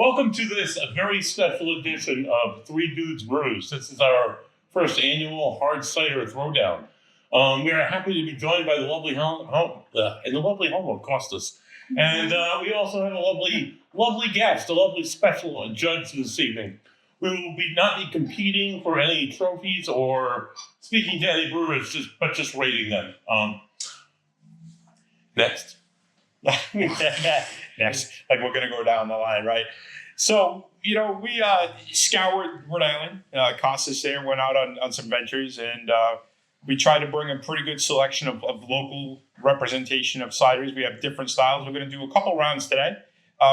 Welcome to this very special edition of Three Dudes Brews. This is our first annual hard cider throwdown. We are happy to be joined by the lovely home of Costas. And we also have a lovely guest, a lovely special judge this evening. We will not be competing for any trophies or speaking to any brewers, just rating them. Next. Next, like we're gonna go down the line, right? So, we scoured Rhode Island. Costas there went out on some ventures, and we tried to bring a pretty good selection of local representation of ciders. We have different styles. We're going to do a couple rounds today.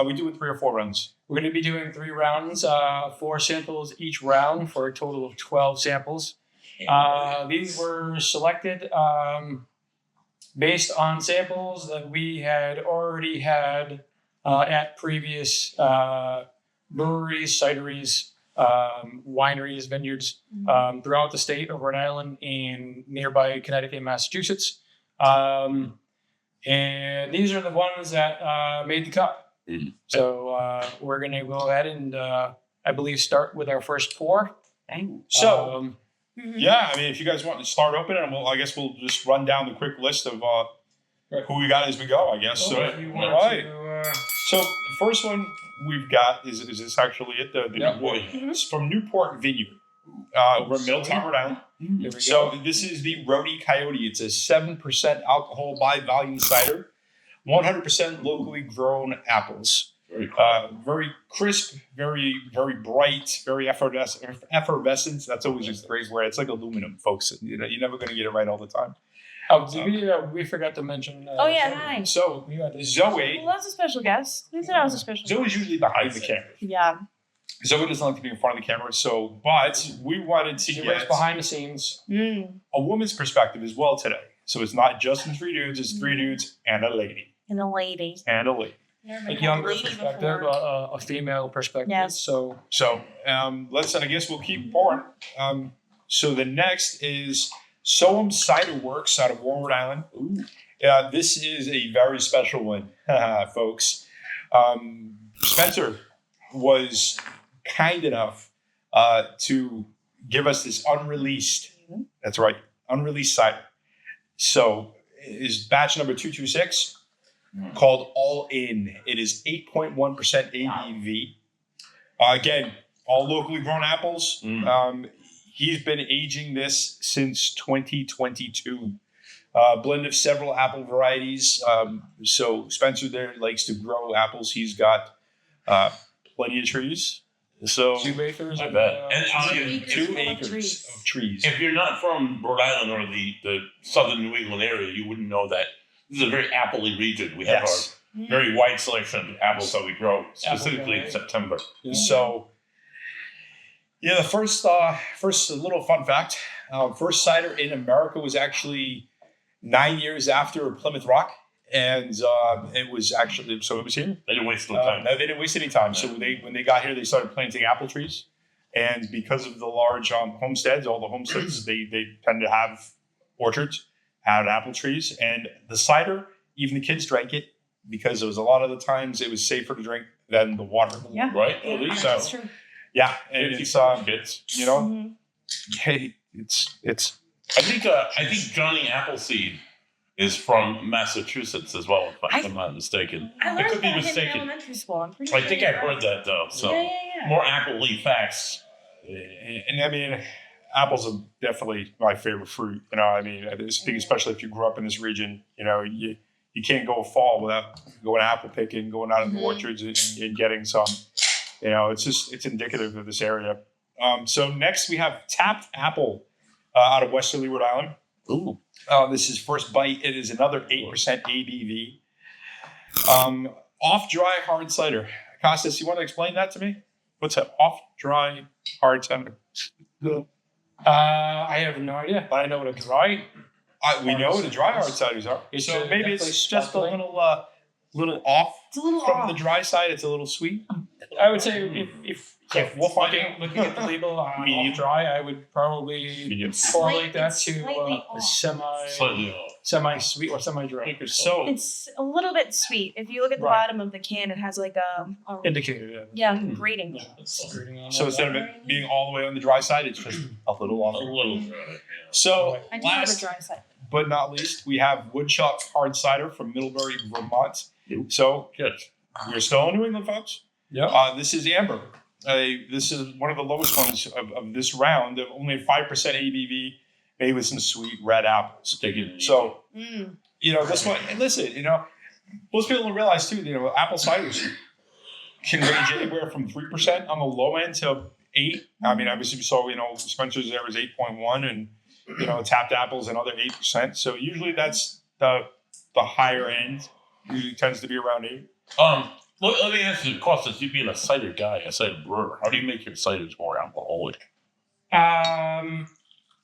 We do 3 or 4 rounds. We're going to be doing 3 rounds, 4 samples each round for a total of 12 samples. These were selected based on samples that we had already had at previous breweries, cideries, wineries, vineyards throughout the state of Rhode Island and nearby Connecticut and Massachusetts. And these are the ones that made the cut. Mm-hmm. So we're going to go ahead and, I believe, start with our first pour. So, if you guys want to start opening, I guess we'll just run down the quick list of who we got as we go, I guess. So the first one we've got is this actually it? It's from Newport Vineyard. We're in Middletown, Rhode Island. So this is the Rhode Coyote. It's a 7% alcohol by volume cider, 100% locally grown apples. Very crisp, very bright, very effervescent. That's always a great word. It's like aluminum, folks. You're never going to get it right all the time. We forgot to mention. Hi. So we got Zoe. Well, that's a special guest. We said I was a special guest. Zoe's usually behind the camera. Yeah. Zoe doesn't like to be in front of the camera, but we wanted to get behind the scenes a woman's perspective as well today. So it's not just the 3 dudes; it's 3 dudes and a lady. And a lady. A younger perspective, a female perspective. Yes. So I guess we'll keep pouring. So the next is Soam Cider Works out of Warren, Rhode Island. Ooh. This is a very special one, folks. Spencer was kind enough to give us this unreleased, that's right, unreleased cider. So is batch number 226 called All In. It is 8.1% ABV. Again, all locally grown apples. He's been aging this since 2022. Blend of several apple varieties. So Spencer there likes to grow apples. He's got plenty of trees. So 2 acres. I bet. And 2 acres of trees. If you're not from Rhode Island or the southern New England area, you wouldn't know that this is a very apple-y region. We have our very wide selection of apples that we grow, specifically in September. Yeah. So, the first little fun fact, first cider in America was actually 9 years after Plymouth Rock. And it was here. They didn't waste no time. No, they didn't waste any time. So when they got here, they started planting apple trees. And because of the large homesteads, all the homesteads, they tend to have orchards, had apple trees. And the cider, even the kids drank it because it was a lot of the times it was safer to drink than the water. Yeah. Right? Yeah, that's true. Yeah. And it's, kids. hey, it's. I think Johnny Appleseed is from Massachusetts as well, if I'm not mistaken. I could be learned that mistaken. in elementary school. I'm pretty I sure think I heard that though. So more apple-y facts. And I mean, apples are definitely my favorite fruit. I think especially if you grew up in this region, you can't go fall without going apple picking, going out in the orchards and getting some. It's indicative of this area. So next we have Tapped Apple out of Westerly, Rhode Island. Ooh. This is first bite. It is another 8% ABV. Off-dry hard cider. Costas, you want to explain that to me? What's an off-dry hard cider? I have no idea, but I know what a dry. We know what a dry hard ciders are. So maybe it's just a little off. It's a little from off. The dry side. It's a little sweet. I would say if looking at the label on dry, I would probably correlate that to a Slightly semi-sweet or semi-dry. So It's a little bit sweet. If you look at the Right. bottom of the can, it has like a Indicated. grating. Yeah, it's grating on so that. instead of it being all the way on the dry side, it's just a little on A the little dry. Yeah. So I do have a last dry side. but not least, we have Woodchuck Hard Cider from Middlebury, Vermont. Yep. So Good. we're still in New England, folks. Yeah. This is amber. This is one of the lowest ones of this round. Only 5% ABV, made with some sweet red apples. Take it. So Mm. this one. And listen, most people don't realize too. Apple ciders can range anywhere from 3% on the low end to 8. I mean, obviously we saw Spencer's there was 8.1, and Tapped Apples another 8%. So usually that's the higher end. Usually tends to be around 8. Let me ask you, Costas, you being a cider guy, a cider brewer, how do you make your ciders more alcoholic?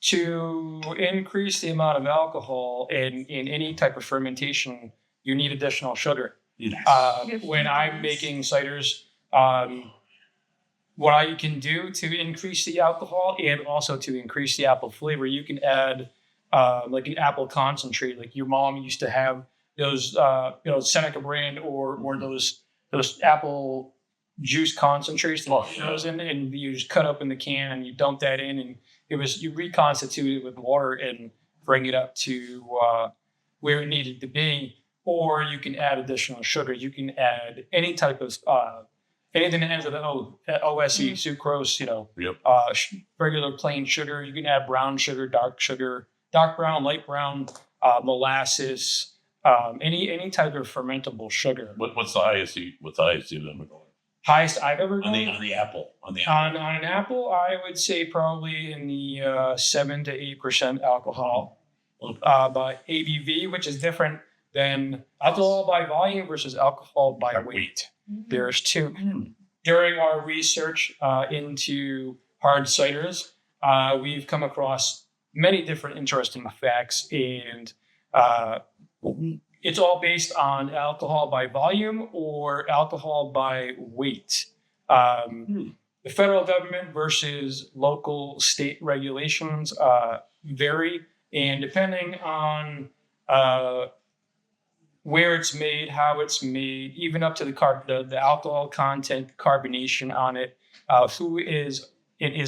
To increase the amount of alcohol in any type of fermentation, you need additional sugar. When I'm making ciders, what I can do to increase the alcohol and also to increase the apple flavor, you can add like an apple concentrate, like your mom used to have those, Seneca brand or those apple juice concentrates that goes in, and you just cut up in the can and you dump that in, and you reconstitute it with water and bring it up to where it needed to be. Or you can add additional sugar. You can add any type of anything that ends with OSE, sucrose, regular plain sugar. You can add brown sugar, dark brown, light brown, molasses, any type of fermentable sugar. What's the highest you've ever gone? Highest I've ever On gone? the apple. On the On apple. an apple, I would say probably in the 7 to 8% alcohol by ABV, which is different than alcohol by volume versus alcohol by weight. There's two. During our research into hard ciders, we've come across many different interesting facts, and it's all based on alcohol by volume or alcohol by weight. The federal government versus local state regulations vary, and depending on where it's made, how it's made, even up to the alcohol content, carbonation on it, who is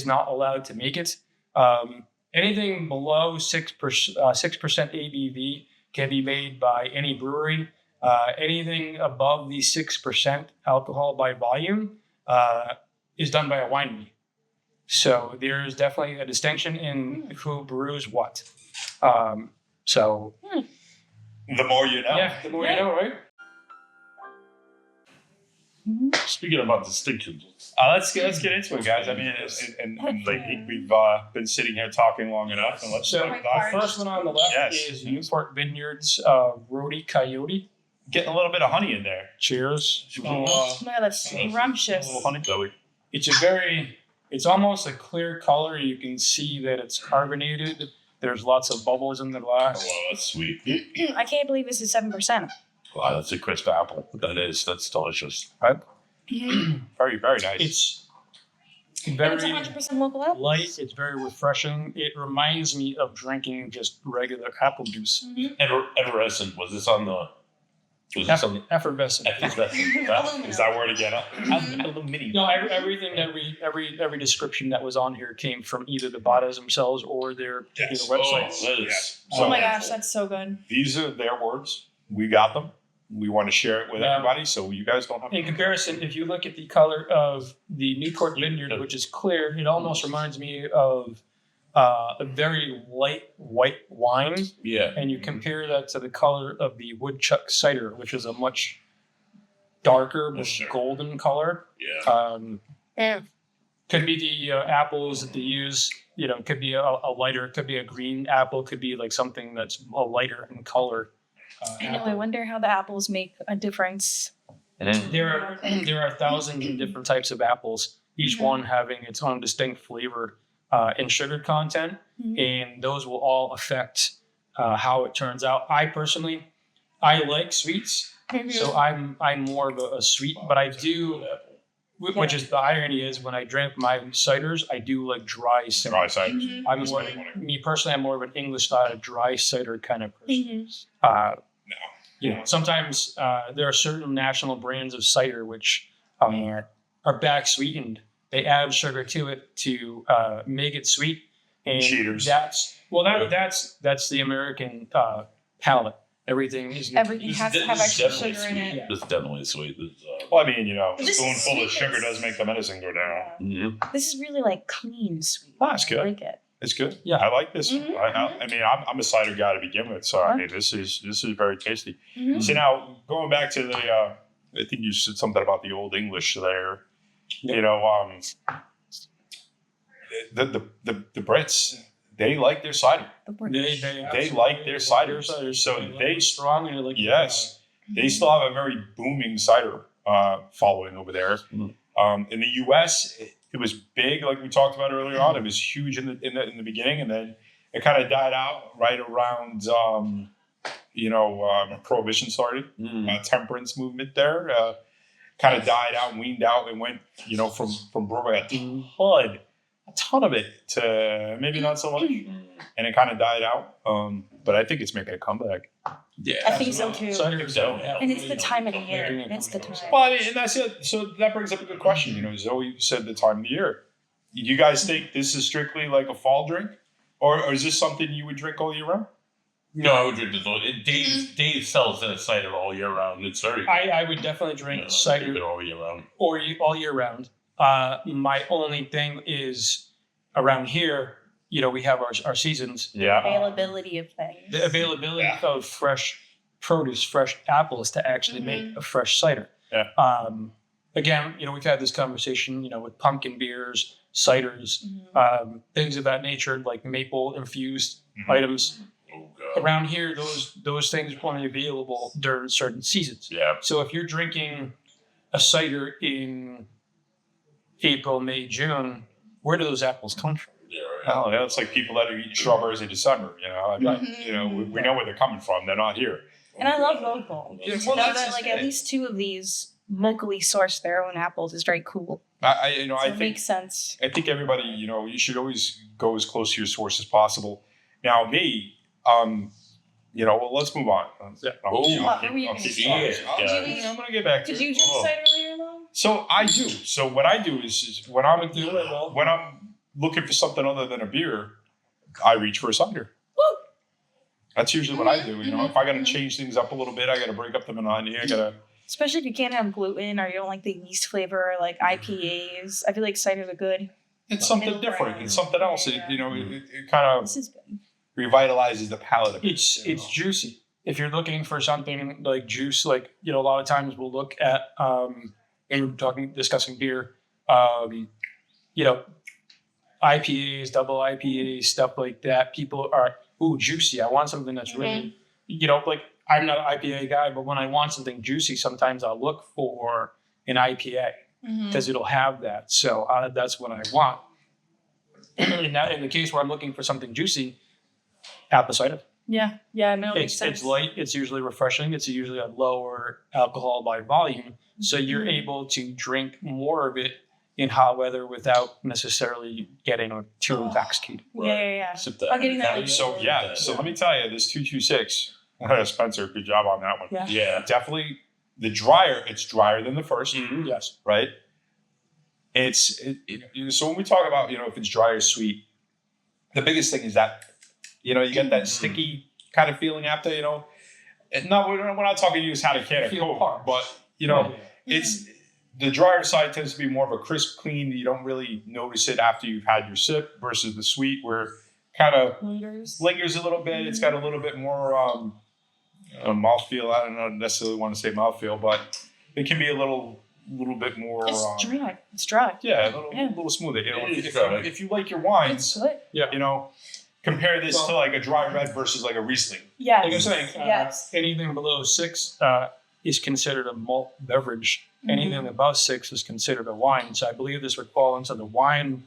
not allowed to make it. Anything below 6% ABV can be made by any brewery. Anything above the 6% alcohol by volume is done by a winery. So there's definitely a distinction in who brews what. The more you know. Yeah, the more you know, right? Speaking about distinctions, Let's get into it, guys. I mean, we've been sitting here talking long enough, and let's So start. the first one on the left Yes. is Newport Vineyards Rhode Coyote. Getting a little bit of honey in there. Cheers. Oh my God, that's scrumptious. A little honey. Zoe. It's almost a clear color. You can see that it's carbonated. There's lots of bubbles in the glass. Oh, that's sweet. I can't believe this is 7%. Wow, that's a crisp apple. That's delicious. Very, very nice. It's And very it's 100% local apple. light. It's very refreshing. It reminds me of drinking just regular apple juice. Effervescent. Was this on the? Was this on the? Effervescent. Effervescent. Is that word again? Aluminium. No, everything every description that was on here came from either the bottles themselves or their Yes. websites. That is. Oh my gosh, that's so good. These are their words. We got them. We want to share it with Yeah. everybody, so you guys don't have to. In comparison, if you look at the color of the Newport Vineyard, which is clear, it almost reminds me of a very light white wine. Yeah. And you compare that to the color of the Woodchuck Cider, which is a much darker, more Sure. golden color. Yeah. Yeah. Could be the apples that they use. It could be a lighter, it could be a green apple, could be like something that's a lighter in color. I know, I wonder how the apples make a difference. And then There are thousands of different types of apples, each one having its own distinct flavor and sugar content, and those will all affect how it turns out. I personally, I like sweets, so I'm more of a sweet, but I do Which is the irony is when I drink my ciders, I do like dry cider. Dry cider. Mhm. I'm That's more, what I wanted. me personally, I'm more of an English style dry cider kind of person. Mhm. No. You know, sometimes there are certain national brands of cider which are back sweetened. They add sugar to it to make it sweet, and Cheaters. that's the American palate. Everything is Everything This has to is have extra definitely sugar in sweet. it. This is definitely sweet. This is, Well, I mean, a This is spoonful of sugar sweetness. does make the medicine go down. mhm. This is really like clean sweet. Oh, that's I good. like it. It's good. Yeah. I like this. Mhm. I mean, I'm a cider guy to begin with, so I mean, this is very tasty. Mhm. So now going back to the, I think you said something about the old English there. Yep. You know, the Brits, they like their cider. They like their ciders, so they strong and like yes, they still have a very booming cider following over there. In the U.S., it was big, like we talked about earlier on. It was huge in the beginning, and then it kind of died out right around Prohibition started. Temperance movement there kind of died out, weaned out, and went from Broadway a ton of it to maybe not so much, and it kind of died out. But I think it's making a comeback. Yeah, I think so too. Cider, And it's the time of the year. It's the time. Well, I mean, and that's it. So that brings up a good question. Zoe said the time of the year. You guys think this is strictly like a fall drink, or is this something you would drink all year round? No, I would drink this all. Dave sells that cider all year round. It's very. I would definitely drink Drink cider it all year round. all year round. My only thing is around here, we have our seasons. Yeah. Availability of things. The availability of fresh produce, fresh apples to actually make a fresh cider. Yeah. Again, we've had this conversation, with pumpkin beers, ciders, Mhm. things of that nature, like maple infused Mhm. items. Oh god. Around here, those things are only available during certain seasons. Yeah. So if you're drinking a cider in April, May, June, where do those apples come from? Yeah. Right. Oh, yeah, it's like people that are eating strawberries in December. Mhm. We know where they're coming from. They're not here. And I love local. Yeah, To well, know that's that like just at it. least two of these locally sourced their own apples is very cool. I So it think makes sense. I think everybody, you should always go as close to your source as possible. Now, me, well, let's move on. Yeah. What were you I'll gonna keep say? going. Did you- I'm going to get back to Did it. you drink Oh. cider later though? So I do. So what I do is when I'm looking for something other than a beer, I reach for a cider. Woo! That's usually what I do. If I got to Mhm. change things up a little bit, I got to break up the monotony. I got to. Especially if you can't have gluten or you don't like the yeast flavor, like IPAs. I feel like ciders are good. It's something Middle different. ground. It's something else. It Yeah. kind of This is good. revitalizes the palate. Of it, It's juicy. If you're looking for something like juice, like a lot of times we'll look at and we're discussing beer, IPAs, double IPAs, stuff like that. People are juicy. I want something that's really like I'm not an IPA guy, but when I want something juicy, sometimes I'll look for an IPA Mhm. because it'll have that. So that's what I want. in the case where I'm looking for something juicy, apple cider. Yeah, no, it makes sense. It's light. It's usually refreshing. It's usually a lower alcohol by volume, so you're Mhm. able to drink more of it in hot weather without necessarily getting too intoxicated. Yeah. Sip that. I'm getting that later. So let me tell you, this 226, Spencer, good job on that one. Yeah. Yeah. Definitely it's drier than the first, Mhm. Yes. right? So when we talk about if it's dry or sweet, the biggest thing is that you get that sticky kind of feeling after and we're not talking use how to can of Feel Coke, hard. but Mm-hmm. it's the drier side tends to be more of a crisp, clean. You don't really notice it after you've had your sip versus the sweet where kind of Lingers. lingers a little bit. It's got a little bit more mouthfeel. I don't necessarily want to say mouthfeel, but it can be a little bit more. It's dry. It's dry. Yeah, Yeah. a little smoother. It is dry. If you like your wines, It's good. compare this to like a dry red versus like a Riesling. Yes. Like I'm saying, yes. anything below 6 is considered a malt beverage. Mhm. Anything above 6 is considered a wine. So I believe this would fall into the wine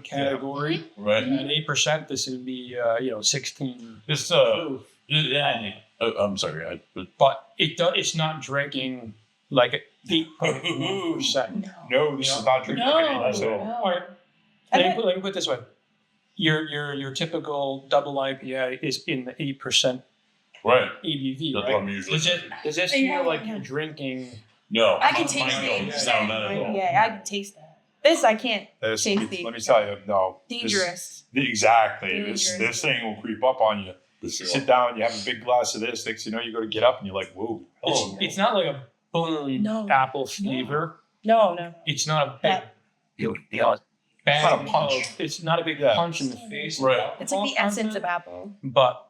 category. Right. At 8%, this would be 16 This proof. yeah. I'm sorry. But it's not drinking like 8%. No, this is not drinking. No. Okay, so All right. Let me put it this way. Your typical double IPA is in the 8% Right. ABV, That's right? what I'm usually. Does this feel like you're drinking? No. I can taste Mine the don't. No, not at all. Yeah, I can taste that. This I can't. this, Tasty. let me tell you, no. this- Dangerous. exactly. Dangerous. This thing will creep up on you. You This is sit down, you have a big glass of this. Next, you know, you go to get up, and you're like, "Whoa, hello." It's not like a boom No. apple flavor. No. It's not a big Not a punch. It's not a big Yeah. punch in the face. Right. It's like the essence of apple. But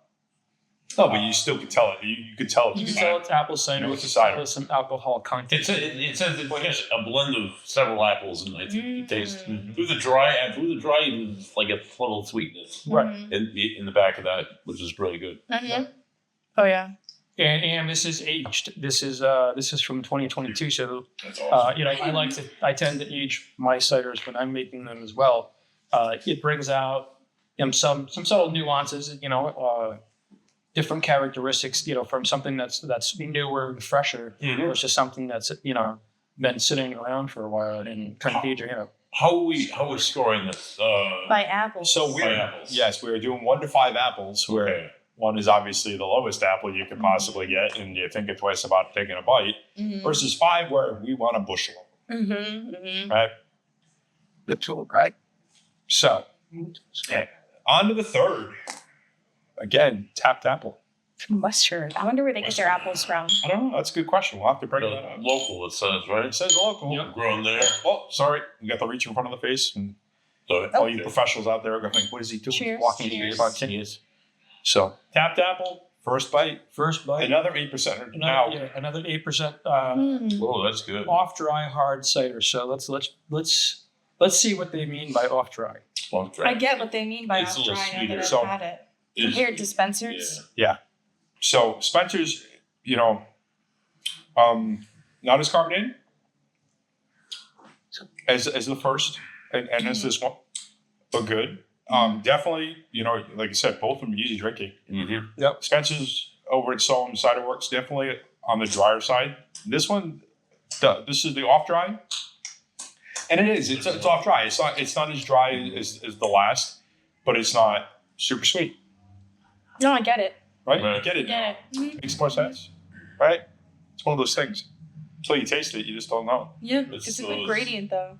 No, but you still could tell it. You could tell it. you can tell it's apple cider. No, it's a cider. With some alcohol content. It says it's just a blend of several apples, and I think it tastes Mm. through the dry. It's like a little sweetness Right. in the back of that, which is really good. Mm-hmm. Oh yeah. And this is aged. This is from 2022. So That's awesome. I tend to age my ciders when I'm making them as well. It brings out some subtle nuances. Different characteristics. From something that's newer and fresher Mhm. versus something that's been sitting around for a while and kind of aging. How are we scoring this? By apples. So By apples. we're doing 1 to 5 apples. Where Okay. 1 is obviously the lowest apple you could possibly get, and you think twice about taking a bite. Mm-hmm. Versus 5, where we want a bushel, Mm-hmm. right? That's all right. So, on to the third. Again, tapped apple. Mustard. I wonder where they get their apples from. I don't know. That's a good question. We'll have to break that up. Local, it says, right? It says local. Yep. Grown there. Oh, sorry. We got the reach in front of the face. And So, all you professionals out there are going to think, what is he doing? Cheers. Walking Cheers. about 10 years. So, tapped apple, first bite, First bite. another 8%. Now, Another 8% Mm. oh, that's good. off dry hard cider. So let's see what they mean by off dry. Long I get what they mean by It's a off little dry now sweeter. that I've So- had it. Is- Compared to Spencer's. so Spencer's, not as carbonated as the first, and as this one, but good. Definitely, like I said, both of them easy drinking. Mm-hmm. Yep. Spencer's over at Solom Cider Works, definitely on the drier side. This one, this is the off dry, and it is. It's off dry. It's not as dry as the last, but it's not super sweet, No, I get it. right? Right. You get it. Get it. Mhm. Makes more sense, right? It's one of those things. Until you taste it, you just don't know. Yeah, It's it's a those- good gradient though.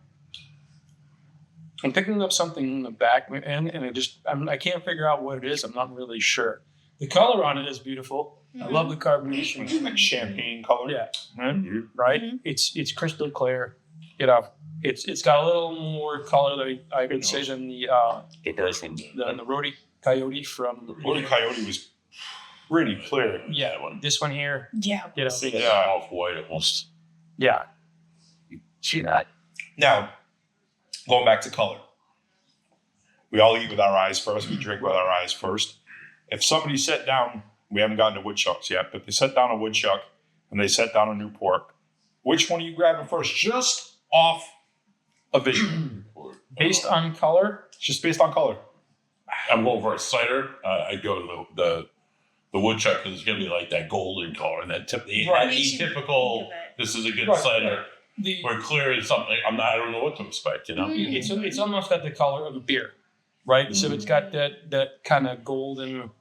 I'm picking up something in the back end, and I can't figure out what it is. I'm not really sure. The color on it is beautiful. I love the carbonation. It's like champagne color. Yeah, Right? right. Mhm. It's crystal clear. It's got a little more color than I could say than the It does. than the Rhode Coyote from Rhode Coyote was pretty clear. yeah. This one here, Yeah. Yeah. Off white almost. yeah. See that? Now, going back to color. We all eat with our eyes first. We drink with our eyes first. If somebody sat down, we haven't gotten to woodchucks yet, but they set down a woodchuck and they set down a new pork, which one are you grabbing first? Just off a vision. Based on color, Just based on color. I'm going for a cider. I go to the woodchuck because it's gonna be like that golden color and that Right. atypical. This is a good Right. cider. the Where clear is something. I don't know what to expect. Mm. it's almost got the color of a beer, right? So it's got that kind of golden,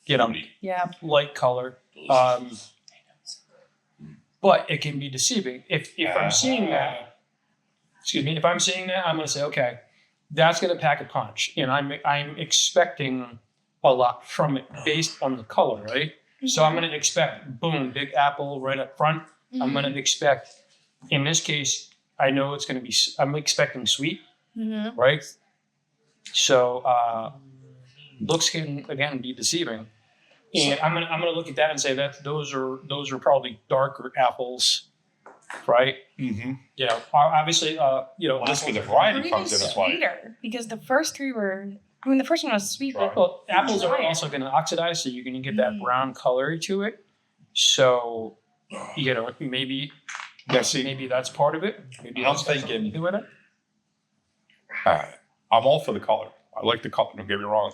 Fruity. Yeah. light color. But it can be deceiving. If I'm seeing that, if I'm seeing that, I'm going to say, okay, that's going to pack a punch, and I'm expecting a lot from it based on the color, right? So I'm going to expect, boom, big apple right up front. I'm going to expect, in this case, I know it's going to be. I'm expecting sweet, Mm-hmm. right? So looks can again be deceiving. And I'm gonna look at that and say that those are probably darker apples, right? Mm-hmm. Obviously, Well, that's where the variety comes in. That's why. Sweeter, because the first three were. I mean, the first one was sweet, but well, apples are Right. also going to oxidize, so you're going to get that Mm. brown color to it. So, maybe Yeah, see, maybe that's part of it. Maybe I'm that's got something thinking- to do with it. I'm all for the color. I like the color. Don't get me wrong.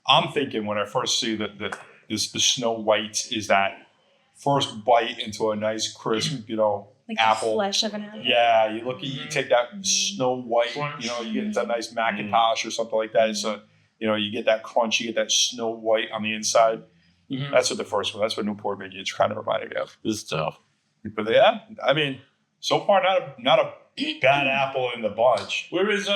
I'm thinking when I first see that the Snow White is that first bite into a nice crisp, Like apple. the flesh of an apple. Yeah, you take that Snow White, you get that nice Macintosh or something like that. So, you get that crunch, you get that Snow White on the inside. Mhm. That's what the first one. That's what Newport made you kind of reminded me of. This stuff. But yeah, I mean, so far not a bad apple in the bunch. Where's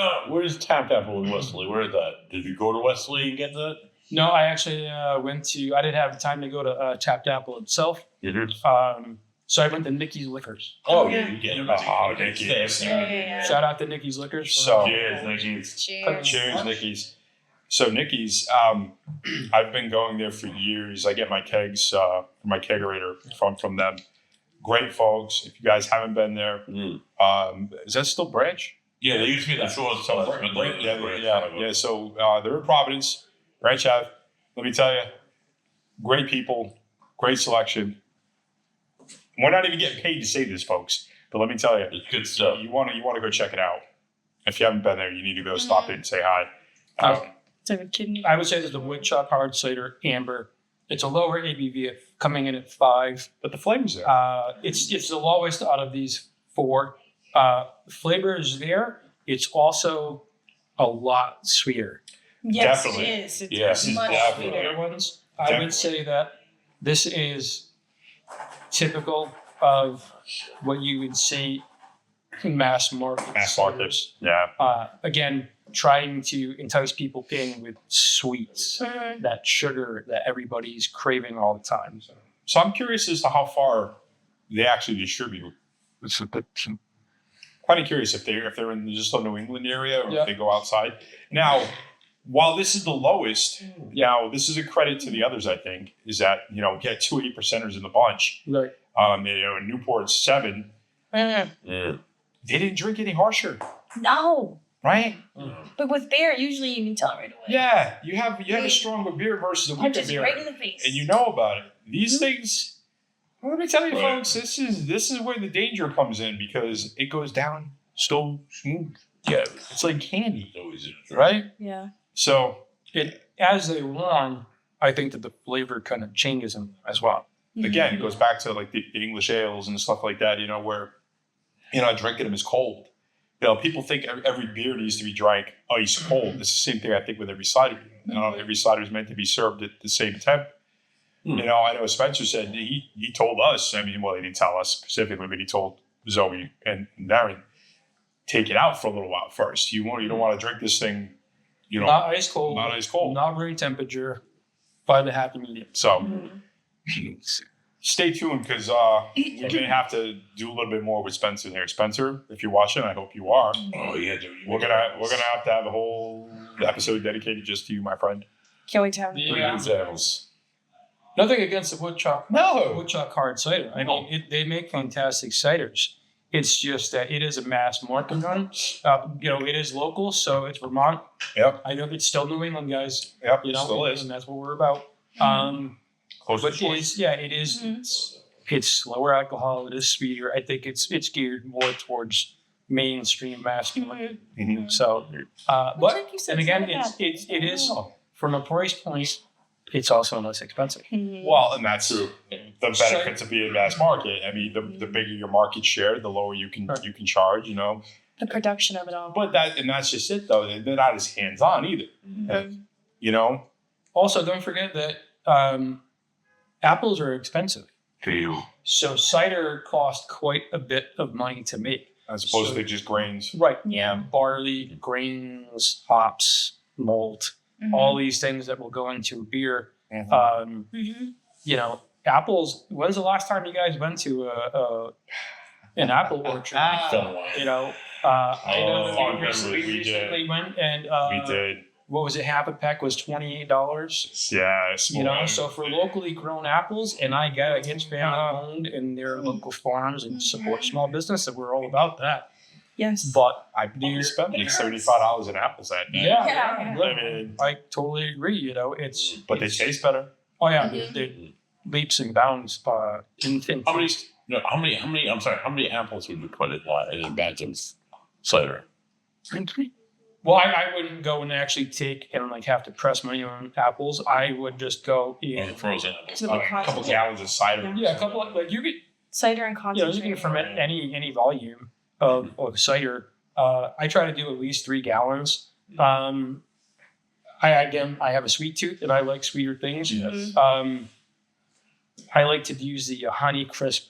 Tapped Apple in Wesley? Where is that? Did you go to Wesley and get that? No, I actually went to. I didn't have time to go to Tapped Apple itself. Mm-hmm. So I went to Nikki's Liquors. Oh, yeah, you get it. Oh, Nikki's. Yeah. Shout out to Nikki's Liquors. So- Cheers, Nikki's. Cheers. Cheers, Nikki's. So Nikki's, I've been going there for years. I get my kegs, my kegerator from them. Great folks. If you guys haven't been there, is that still Branch? Yeah, they used to be the shores. Yeah. So they're in Providence, Branch Ave. Let me tell you, great people, great selection. We're not even getting paid to say this, folks. But let me tell you, It's good stuff. you want to go check it out. If you haven't been there, you need to go stop in and say hi. So a kidney. I would say that the Woodchuck Hard Cider Amber. It's a lower ABV, coming in at 5. But the flavor's there. It's the lowest out of these 4. Flavor is there. It's also a lot sweeter. Yes, Definitely. it is. It's Yes, much definitely. The sweeter. other ones, I Definitely. would say that this is typical of what you would see in mass market. Mass markets. Yeah. Again, trying to entice people in with sweets, Mhm. that sugar that everybody's craving all the time. So I'm curious as to how far they actually distribute. Quite curious if they're in just the New England area or Yeah. if they go outside. Now, while this is the lowest, now this is a credit to the others. I think is that we get 2 8%ers in the bunch. Right. In Newport 7, Mhm. Yeah. they didn't drink any harsher, No, right? but with beer, usually you can tell right away. Yeah, you have a stronger beer versus a weaker Punches beer, right in the face. and you know about it. These things. Well, let me tell you, folks, this is where the danger comes in because it goes down so smooth. Yeah. It's like candy, It's always right? Yeah. So As they run, I think that the flavor kind of changes them as well. again, it goes back to like the English ales and stuff like that. Where drinking them is cold. People think every beer needs to be drank ice cold. It's the same thing I think with every cider. Every cider is meant to be served at the same temp. I know Spencer said he told us. I mean, well, he didn't tell us specifically, but he told Zoe and Darren, take it out for a little while first. You don't want to drink this thing, Not ice cold. not ice cold. Not room temperature. 5.5 medium. So Mhm. stay tuned because we're gonna have to do a little bit more with Spencer here. Spencer, if you're watching, I hope you are. Oh yeah, dude. We're gonna have to have a whole episode dedicated just to you, my friend. Can't wait to have Bring Yeah. examples. Nothing against the Woodchuck. No. Woodchuck Hard Cider. I mean, they make fantastic ciders. It's just that it is a mass market run. It is local, so it's Vermont. Yep. I know it's still New England, guys. Yep. Still is. And that's what we're about. Close to But choice. it is. Mhm. It's lower alcohol. It is sweeter. I think it's geared more towards mainstream mass market. Mhm. So, Like but you said, and again, it's not it is from a price point. It's also less expensive. Mhm. Well, and that's the benefits of being mass market. I mean, the bigger your market share, the lower you can charge. The production of it all. But that's just it, though. They're not as hands on either. Mhm. Also, don't forget that apples are expensive. So cider costs quite a bit of money to make. As opposed to just grains. Right. Yeah. Barley, grains, hops, malt, Mhm. all these things that will go into beer. Mhm. Apples. When's the last time you guys went to an apple orchard? I know Oh, we we did. recently went and We did. what was it? Half a peck was $28. Yeah. So for locally grown apples, and I get it, it's family owned and they're local farms and support small business, and we're all about that. Yes. But I probably spent like $75 in apples that day. yeah, Yeah. I mean, I totally agree. It's but they taste better. oh yeah, Mhm. they leaps and bounds in How many apples would you put in a batch of cider? Well, I wouldn't go and actually take and have to press my own apples. I would just go in. Frozen apples. So A the couple cost- gallons of cider. Yeah, a couple you could cider and You know, concentrate. you can ferment any volume of cider. I try to do at least 3 gallons. I have a sweet tooth and I like sweeter things. Yes. I like to use the Honey Crisp.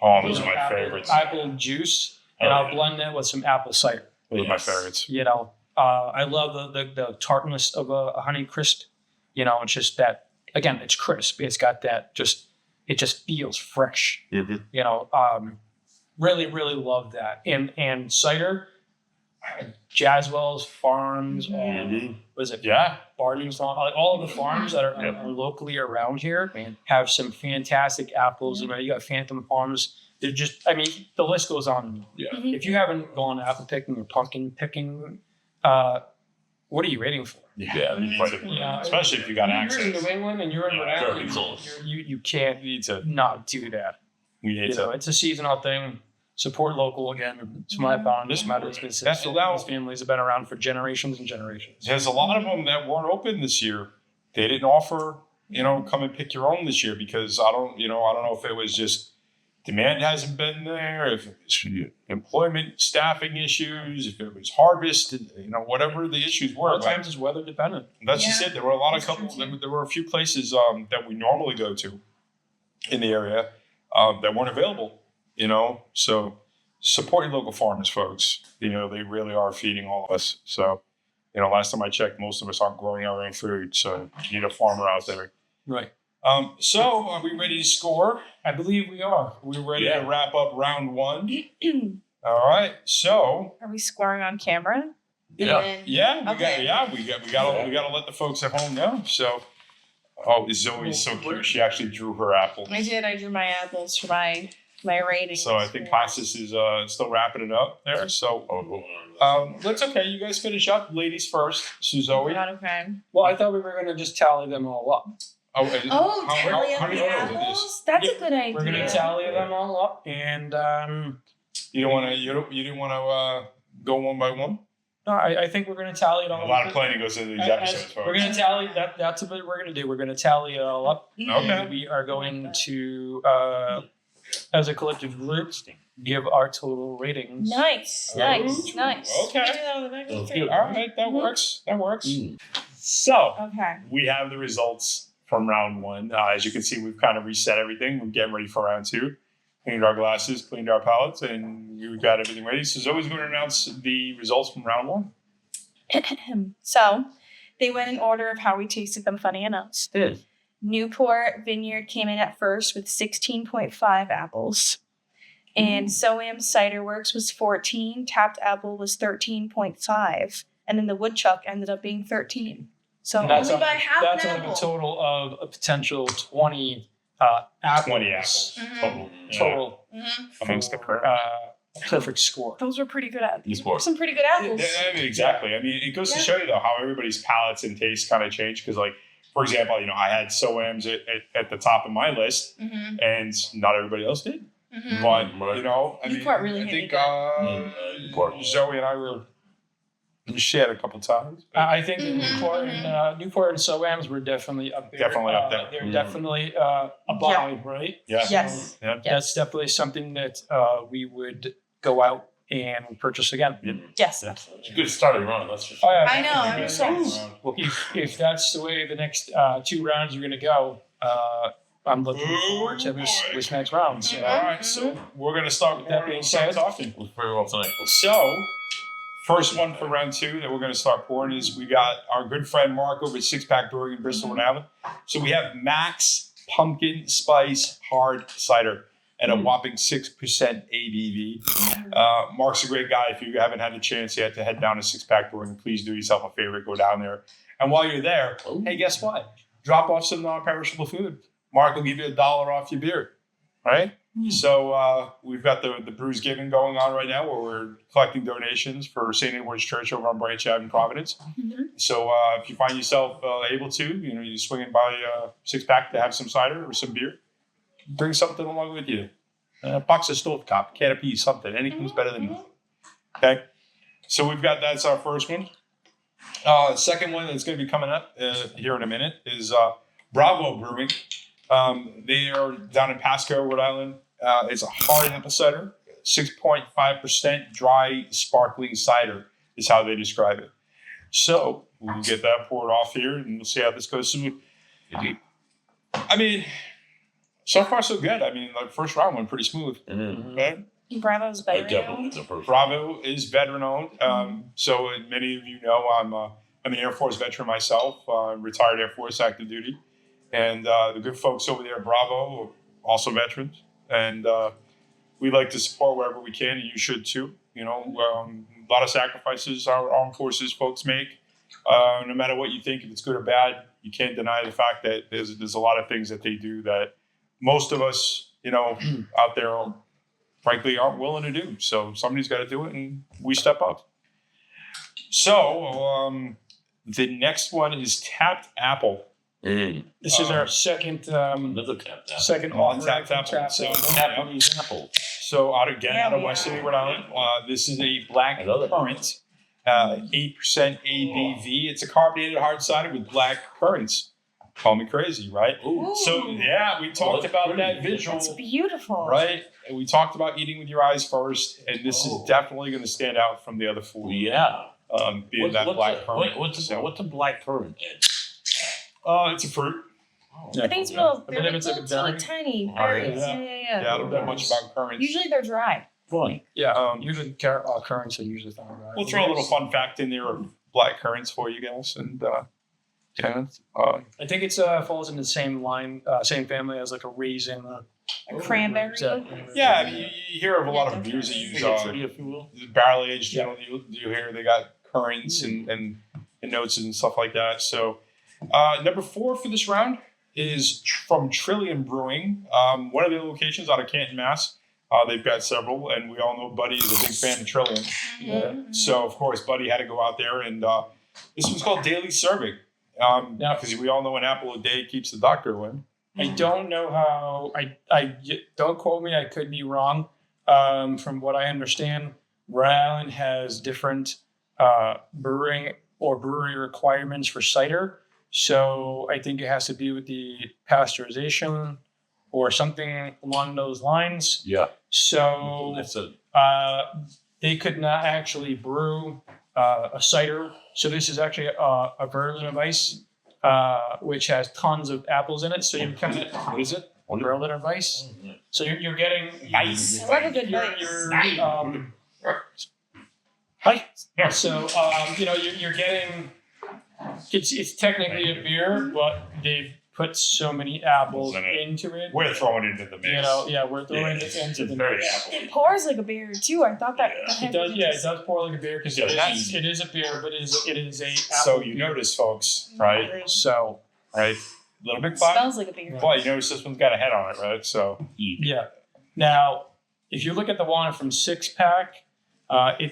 Oh, those are my favorites. Apple juice, and I'll blend it with some apple cider. Those are my favorites. You know, I love the tartness of a Honey Crisp. You know, it's just that, again, it's crisp. It's got that it just feels fresh. Mhm. You know, really, really love that. And cider, Jaswell's Farms, Mhm. what is it? Yeah. Barton's, like all of the farms that are locally around here have some fantastic apples. You know, you got Phantom Farms. They're just, I mean, the list goes on. Yeah. If you haven't gone apple picking or pumpkin picking, what are you waiting for? Yeah. Yeah. Especially if you got You're access. in New England and you're in Rhode Very Island, close. you can't We need to. not do that. We need You know, to. it's a seasonal thing. Support local again. It's my found. This matters because That's allowed. these families have been around for generations and generations. There's a lot of them that weren't open this year. They didn't offer, come and pick your own this year because I don't know if it was just demand hasn't been there, if it's employment, staffing issues, if it was harvest, whatever the issues A were. lot of times it's weather dependent. That's just Yeah. it. There were a lot of That's true, couples. too. There were a few places that we normally go to in the area that weren't available. So support your local farmers, folks. They really are feeding all of us. So, last time I checked, most of us aren't growing our own food. So you need a farmer out there. Right. So are we ready to score? I believe we are. We're ready Yeah. to wrap up round 1. All right. So Are we scoring on camera? Yeah. And- yeah, Okay. we gotta let the folks at home know. So, Zoe's so cute. She actually drew her apple. I did. I drew my apples for my rating. So I think Classes is still wrapping it up there. So that's okay. You guys finish up. Ladies first. So Zoe. Not okay. Well, I thought we were going to just tally them all up. Oh, tally how up many the rounds are these? apples? That's a good idea. We're going to tally them all up, and You don't want to. You didn't want to go one by one. no, I think we're going to tally it all A lot up. of planning goes into these As- episodes, folks. We're going to tally that. That's what we're going to do. We're going to tally it all up. Okay. And we are going to, as a collective group, give our total ratings. Nice. Okay. Sounds good. All right, that works. That works. Mm. So Okay. we have the results from round 1. As you can see, we've kind of reset everything. We're getting ready for round 2. Cleaned our glasses, cleaned our palettes, and we've got everything ready. So Zoe's going to announce the results from round 1. So, they went in order of how we tasted them, funny enough. Newport Vineyard came in at first with 16.5 apples. And So-Am Cider Works was 14. Tapped Apple was 13.5. And then the Woodchuck ended up being 13. So And that's only by on, half that's an on apple. a total of a potential 20 apples. 20 apples. Total. Total. Mhm. Amongst the Perfect score. Those were pretty good apples. Yes, boy. Some pretty good apples. Exactly. I mean, it goes to show you, though, how everybody's palates and tastes kind of change. Because, for example, I had So-Ams at the top of my list, Mm-hmm. and not everybody else did. Mm-hmm. But, Right. Newport really I hit think me Newport. Zoe and I were shared a couple times. I think that Mhm. Newport and So-Ams were definitely up there. Definitely up there. They're Mhm. definitely a buy, right? Yeah. Yes. Yeah. That's definitely something that we would go out and purchase again. Yes, Yeah. absolutely. Good starting run, that's for Oh, sure. yeah. I know, I'm Yeah. excited. If that's the way the next 2 rounds are going to go, I'm looking forward to this next round. So, All right, so we're going to start with That being said- talking. It was very well tonight. So, first one for round 2 that we're going to start pouring is we got our good friend Mark over at Six Pack Brewing in Bristol, Rhode Island. So we have Max Pumpkin Spice Hard Cider at a whopping 6% ABV. Mark's a great guy. If you haven't had the chance yet to head down to Six Pack Brewing, please do yourself a favor, go down there. And while you're there, hey, guess what? Drop off some non-perishable food. Mark will give you $1 off your beer, right? So we've got the Brews Giving going on right now where we're collecting donations for St. Edward's Church over on Branch Ave in Providence. Mhm. So if you find yourself able to, you swinging by Six Pack to have some cider or some beer, bring something along with you. A box of stovetop, can of peas, something. Anything's better than nothing. Okay? So we've got that's our first one. Second one that's going to be coming up here in a minute is Bravo Brewing. They are down in Pasco, Rhode Island. It's a hard apple cider, 6.5% dry sparkling cider is how they describe it. So we'll get that poured off here, and we'll see how this goes. I mean, so far so good. I mean, the first round went pretty smooth. Right? Bravo's better. Bravo is veteran owned. So many of you know I'm an Air Force veteran myself, retired Air Force active duty. And the good folks over there at Bravo are also veterans. And we like to support wherever we can, and you should too. You know, a lot of sacrifices our armed forces folks make. No matter what you think, if it's good or bad, you can't deny the fact that there's a lot of things that they do that most of us, you know, out there, frankly, aren't willing to do. So somebody's got to do it, and we step up. So the next one is tapped apple. This is our second Another tap. second tapped offer. apple. Japanese apple. So out of Western Rhode Island, this is a black currant, 8% ABV. It's a carbonated hard cider with black currants. Call me crazy, right? Ooh. So yeah, we talked about that visual, It's beautiful. right? And we talked about eating with your eyes first, and this is definitely going to stand out from the other four. Yeah. Being that black currant. What's a black currant? It's a fruit. I think it's little, I they're believe like it's like a little berry. tiny Oh, berries. yeah. Yeah. I don't know much about currants. Usually they're dry. Fun. Yeah, usually currants are usually found right. We'll throw a little fun fact in there of black currants for you guys, and I think it's falls in the same line, same family as like a raisin. A cranberry. yeah. I mean, you hear of a lot of beers that use if you will. barrel aged. You know, you hear they got currants and notes and stuff like that. So number 4 for this round is from Trillium Brewing, one of their locations out of Canton, Mass. They've got several, and we all know Buddy is a big fan of Trillium. So of course Buddy had to go out there, and this one's called Daily Serving. Because we all know an apple a day keeps the doctor away. I don't know how. I don't quote me. I could be wrong. From what I understand, Rhode Island has different brewing or brewery requirements for cider. So I think it has to be with the pasteurization or something along those lines. Yeah. So That's it. they could not actually brew a cider. So this is actually a Berliner Weiss, which has tons of apples in it. So you kind of, what is it? Berliner Weiss. So you're getting Nice. I love a good bite. Hi. So you're getting. It's technically a beer, but they've put so many apples into it. We're throwing it into the mix. We're throwing it into the very mix. apple. It pours like a beer too. I thought that. It does. Yeah, it does pour like a beer because Yeah, it is a beer, but it is a. So apple you beer. notice, folks, right? So Right. Little Big It Five. smells like a beer. Well, you notice this one's got a head on it, right? So yeah. Now, if you look at the one from 6-pack,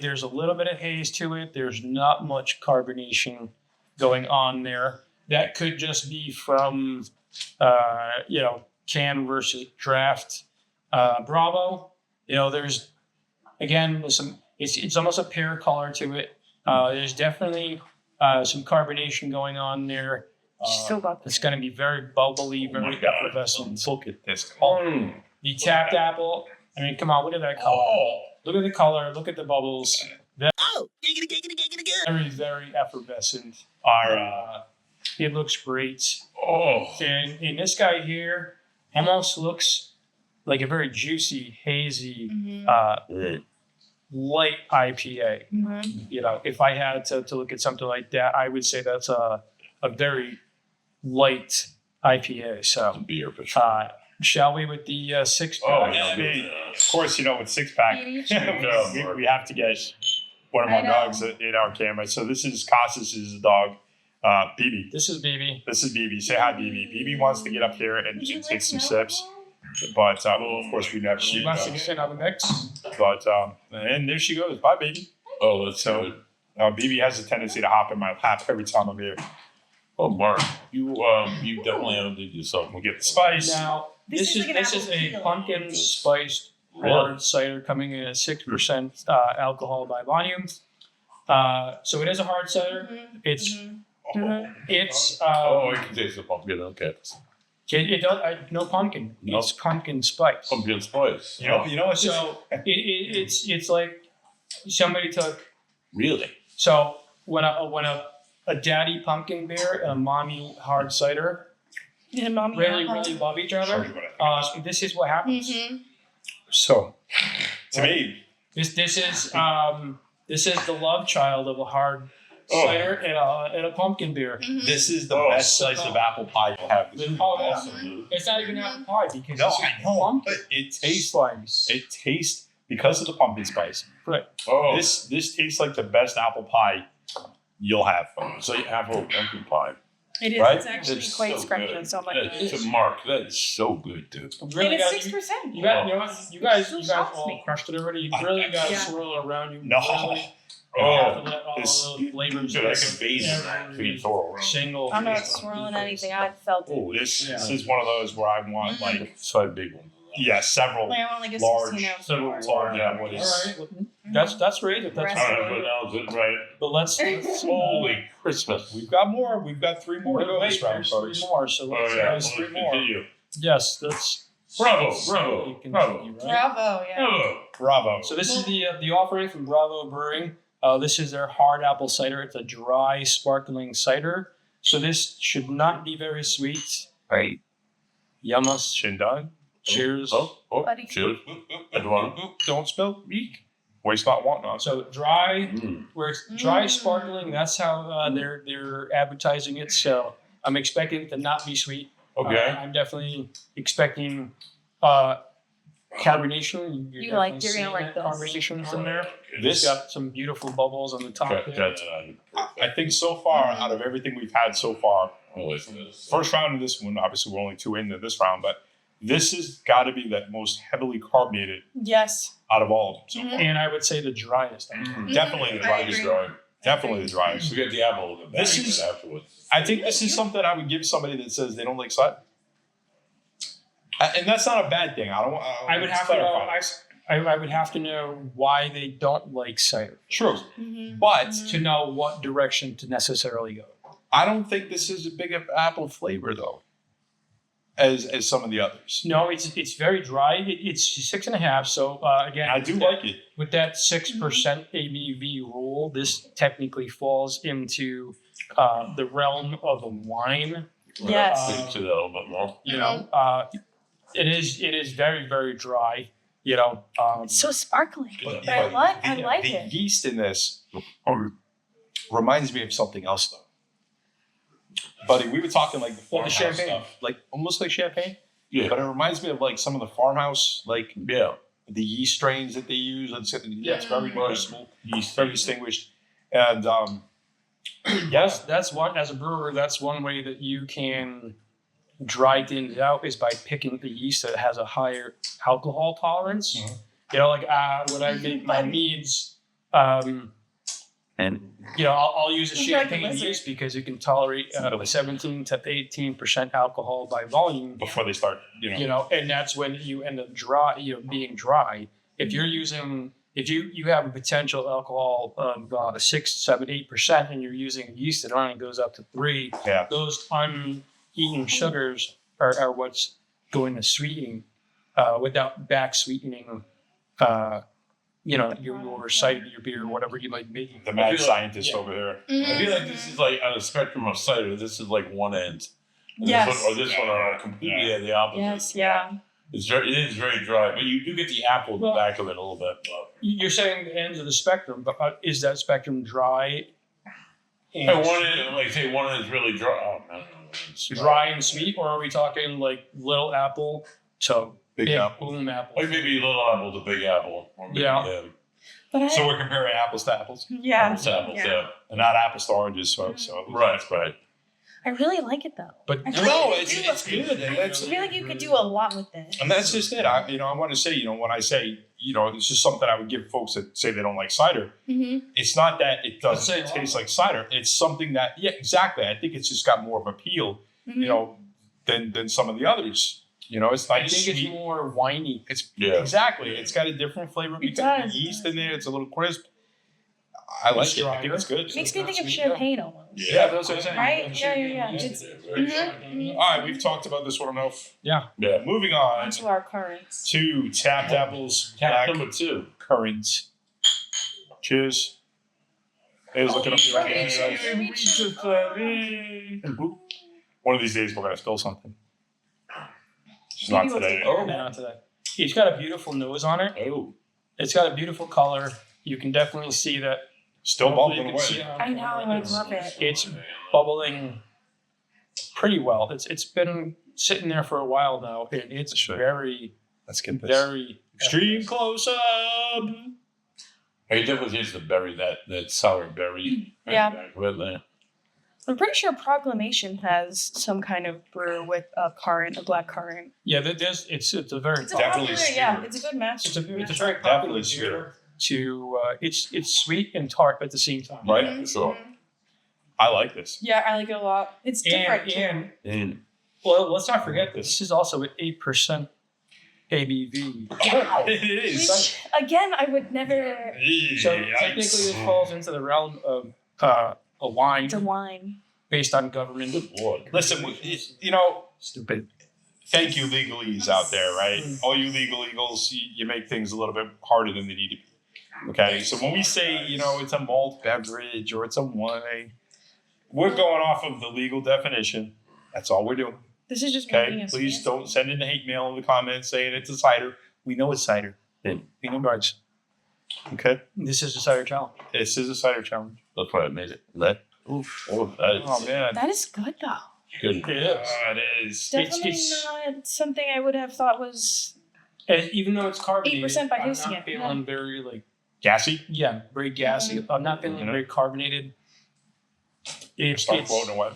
there's a little bit of haze to it. There's not much carbonation going on there. That could just be from, can versus draft. Bravo. There's some. It's almost a pear color to it. There's definitely some carbonation going on there. Still got It's going to be very bubbly, very effervescent. look at this. The tapped apple. I mean, come on, look at that color. Look at the color. Look at the bubbles. Very, very effervescent. It looks great. And this guy here almost looks like a very juicy, hazy, light IPA. If I had to look at something like that, I would say that's a very light IPA. So, Beer for sure. shall we with the 6-pack? Of course, with 6-pack, we have to get one of I our know. dogs in our camera. So this is Costas' dog, BB. This is BB. This is BB. Say hi, BB. BB wants to get up here and take some sips. But, of course, we never She wants to get in on the mix. But, and there she goes. Bye, baby. Oh, that's So, good. BB has a tendency to hop in my lap every time I'm here. Oh, Mark, you definitely outdid yourself. We'll get the spice. Now, this is like an apple a peel. pumpkin spiced hard cider coming in at 6% alcohol by volume. So it is a hard cider. It's I can taste the pumpkin. Okay. It don't, no pumpkin. No. It's pumpkin spice. Pumpkin spice. You know, it's just, So it's like somebody took. Really? So when a daddy pumpkin beer and a mommy hard cider Did mommy really alcohol? really love each show other, you what I think. this is what happens. Mhm. So, to me, This is the love child of a hard Oh. cider and a pumpkin beer. Mhm. this is the Oh. best slice of apple pie you have. Oh, Awesome, dude. It's not even apple pie because No, this is I know, pumpkin but it tastes slice. it tastes because of the pumpkin spice. Right. Oh, This tastes like the best apple pie you'll have. it's like apple pumpkin pie. It is. Right? It's actually It's quite so scrumptious. good. Oh my That's goodness. to Mark. That is so good, dude. Really And it's got 6%. you guys, you guys shocks all me. crushed it already. You really got to Yeah. swirl it around. You No. really Oh, have to let all this- those flavors. dude, I can base in that every between throw around. single. I'm not swirling anything. I felt it. Oh, This is one of those where I want like so big one. several Like, I want like a large- 16 ounce. Several bar. large Yeah, apples. what is- All right, that's great. If that's Rest- All right, but now is it right? but let's Holy Christmas! We've got more. We've got 3 more to go wait, this round, there's folks. 3 more. So Oh let's, yeah, there's let's 3 more. continue. Yes, that's Bravo, so bravo, you can bravo. continue, right? Bravo, yeah. Bravo. Bravo. So this is the offering from Bravo Brewing. This is their hard apple cider. It's a dry, sparkling cider. So this should not be very sweet. Right. Yamas. Shindog. Cheers. Oh, Buddy. cheers. Don't spill. Eek. Waste not, want not. So dry, Mm. where it's dry, Mm. sparkling. That's how they're advertising it. So I'm expecting it to not be sweet. Okay. I'm definitely expecting carbonation. You're definitely gonna seeing like that this. Carbonation's in there. This- It's got some beautiful bubbles on the top. Okay, there. that's I think so far, out of everything we've had so far, holy this. first round of this one, obviously we're only 2 into this round, but this has got to be the most heavily carbonated Yes. out of all of them so Mhm. far. And I would say the driest. Definitely the I driest. agree. Definitely the driest. We get the apple in the This bag is- afterwards. I think this is something I would give somebody that says they don't like cider. And that's not a bad thing. I would have to know. I would have to know why they don't like cider True. Mhm. But to know what direction to necessarily go. I don't think this is a big of apple flavor though, as some of the others. No, it's very dry. It's 6.5. So again, I do like it. with that 6% ABV rule, this technically falls into the realm of a wine. Yes. Dig into that a little bit more. You know, it is very very dry. You know, It's so sparkling. But- But I like the it. yeast in this reminds me of something else though. Buddy, we were talking like the Well, the farmhouse champagne. stuff, like almost like champagne, Yeah. but it reminds me of like some of the farmhouse, like Yeah. the yeast strains that they use. It's very Right. noticeable, Yeast. very distinguished, and yes, that's one as a brewer. That's one way that you can dry things out is by picking the yeast that has a higher alcohol tolerance. Mhm. You know, like when I make my meads, and you know, I'll use a You're like a champagne wizard. yeast because it can tolerate 17 to 18% alcohol by volume. before they start, You know, and that's when you end up dry. You know, being dry. If you're using, if you have a potential alcohol of 6, 7, 8%, and you're using yeast that only goes up to 3, Yeah. those uneaten sugars are what's going to sweeten without back sweetening. You know, your cider, your beer, whatever you might be. the mad I feel like- scientist yeah. over here. I feel like this is like on a spectrum of cider. This is like one end. And Yes. This one, or this one are completely Yeah. the opposite. Yes, yeah. It is very dry, but you do get the apple in the Well- back of it a little bit. But You're saying the ends of the spectrum, but is that spectrum dry? and one end, like say, one end is really dry. Oh man, it's Dry and sweet, or are we talking like little apple to Big apple. boom apple? Like maybe little apple to big apple. Or maybe, Yeah. But I, So we're comparing apples to apples, yeah. Apples to apples, yeah. and not apples to oranges. So Right, right. I really like it though. But I feel No, like it's you could good. do- And I that's feel like you could do a lot with this. And that's just it. I want to say, when I say, it's just something I would give folks that say they don't like cider. Mm-hmm. It's not that it Let's say doesn't taste like cider. It's something that, yeah, exactly. I think it's just got more of appeal, Mm-hmm. than some of the others. It's I nice, think sweet. it's more winey. It's Yeah. Exactly. It's got a different flavor. It Because does. the yeast in there, it's a little crisp. I like it. I think it's good. Makes me think of champagne almost. Yeah, that's what I'm saying. Right? Yeah. It's, All right, we've talked about this one enough. Yeah. Moving on onto our currents. to tapped apples, Tap black number 2. currants. Cheers. Hey, looking up your guys. One of these days we're gonna spill something. Just not today. Oh, not today. It's got a beautiful nose on it. Oh. It's got a beautiful color. You can definitely see that. Still Hopefully bubbling you can see away. it on I know, camera. I love it. It's bubbling pretty well. It's been sitting there for a while now. It's Sure. very, Let's get this. very Extreme close up. I definitely taste the berry, that sour berry. Yeah. Right there. I'm pretty sure Proclamation has some kind of brew with a currant, a black currant. Yeah. It's a very It's a Definitely popular, yeah, sweeter. it's a good match. it's a very popular Definitely beer. It's sweet and tart at the same time. Right? Mhm, Sure. mhm. I like this. Yeah, I like it a lot. It's different. too. And well, let's not forget this is also an 8% ABV. It is. Which, again, I would never. So technically, this falls into the realm of a wine It's a wine. based on government. Good Lord. Listen, you know, Stupid. thank you, legalese out there, right? All you legal eagles, you make things a little bit harder than they need to be. Okay, so when we say, it's a malt beverage or it's a wine, we're going off of the legal definition. That's all we're doing. This is just Okay, making us please fancy. don't send in the hate mail in the comments saying it's a cider. We know it's cider. We know rights. Okay, This is a cider challenge. this is a cider challenge. That's why I made it. That. Oof. Oh, that is Oh man, That is good though. good. it is. Definitely it's- not something I would have thought was. And even though it's carbonated, 8% by I'm tasting not it, feeling very Gassy. very gassy. I'm not feeling Mhm. very carbonated. It's Start floating away.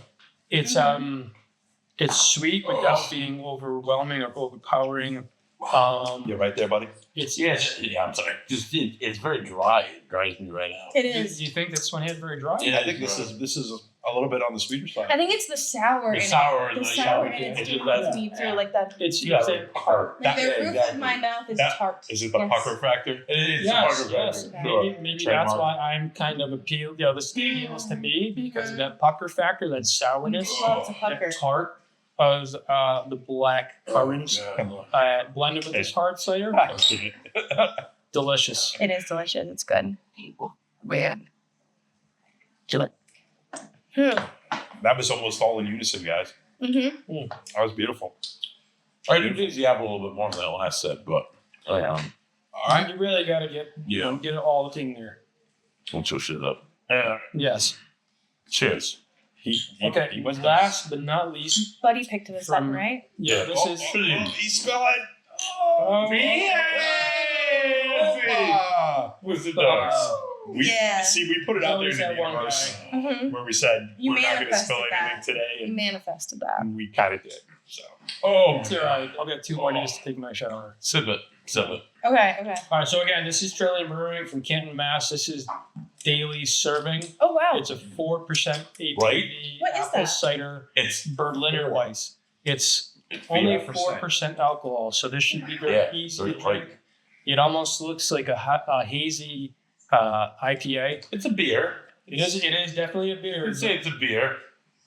it's it's sweet without being overwhelming or overpowering. You're right there, buddy. It's Yeah, I'm sorry. Just it's very dry. It dries me right out. It Do is. you think this one hit very dry? Yeah. I think this is a little bit on the sweeter side. I think it's the sour. The in sour it. and The the sour sour, in yeah. it's It's deep, just that- deep through like that. It's Yeah, it- hard. Like the yeah, roof exactly. of my mouth is That- tart. Is it the Yes. pucker factor? It is yes, a yes. pucker Maybe that's Trademark. why I'm kind of appealed. This appeals to me because of that pucker factor, that sourness, Lots of pucker. that tart of the black currants blended with this hard cider. Delicious. It is delicious. It's good. Man. That was almost all in unison, guys. Mm-hmm. That was beautiful. I do taste the apple a little bit more than that last set, but All right. You really got to get it all in there. don't show shit up. Yes. Cheers. Okay. He went Last but not least, Buddy picked this up, From- right? yeah, this is. He spelled it. Oh, What's the We Yeah. see. We put it out there in Always the that one universe Mm-hmm. where we said You we're not going to manifested spill anything that. today, You and manifested that. we kind of did. So It's all right. I'll get 2 more days to take my shower. Sip it. Sip it. Okay. All right. So again, this is Trillium Brewing from Canton, Mass. This is daily serving. Oh wow. It's a 4% ABV Right. What is apple that? cider It's Berliner Weiss. It's only 4% alcohol, so this should be very easy to very drink. light. It almost looks like a hazy IPA. It's a beer. It is definitely a beer. I'd say it's a beer.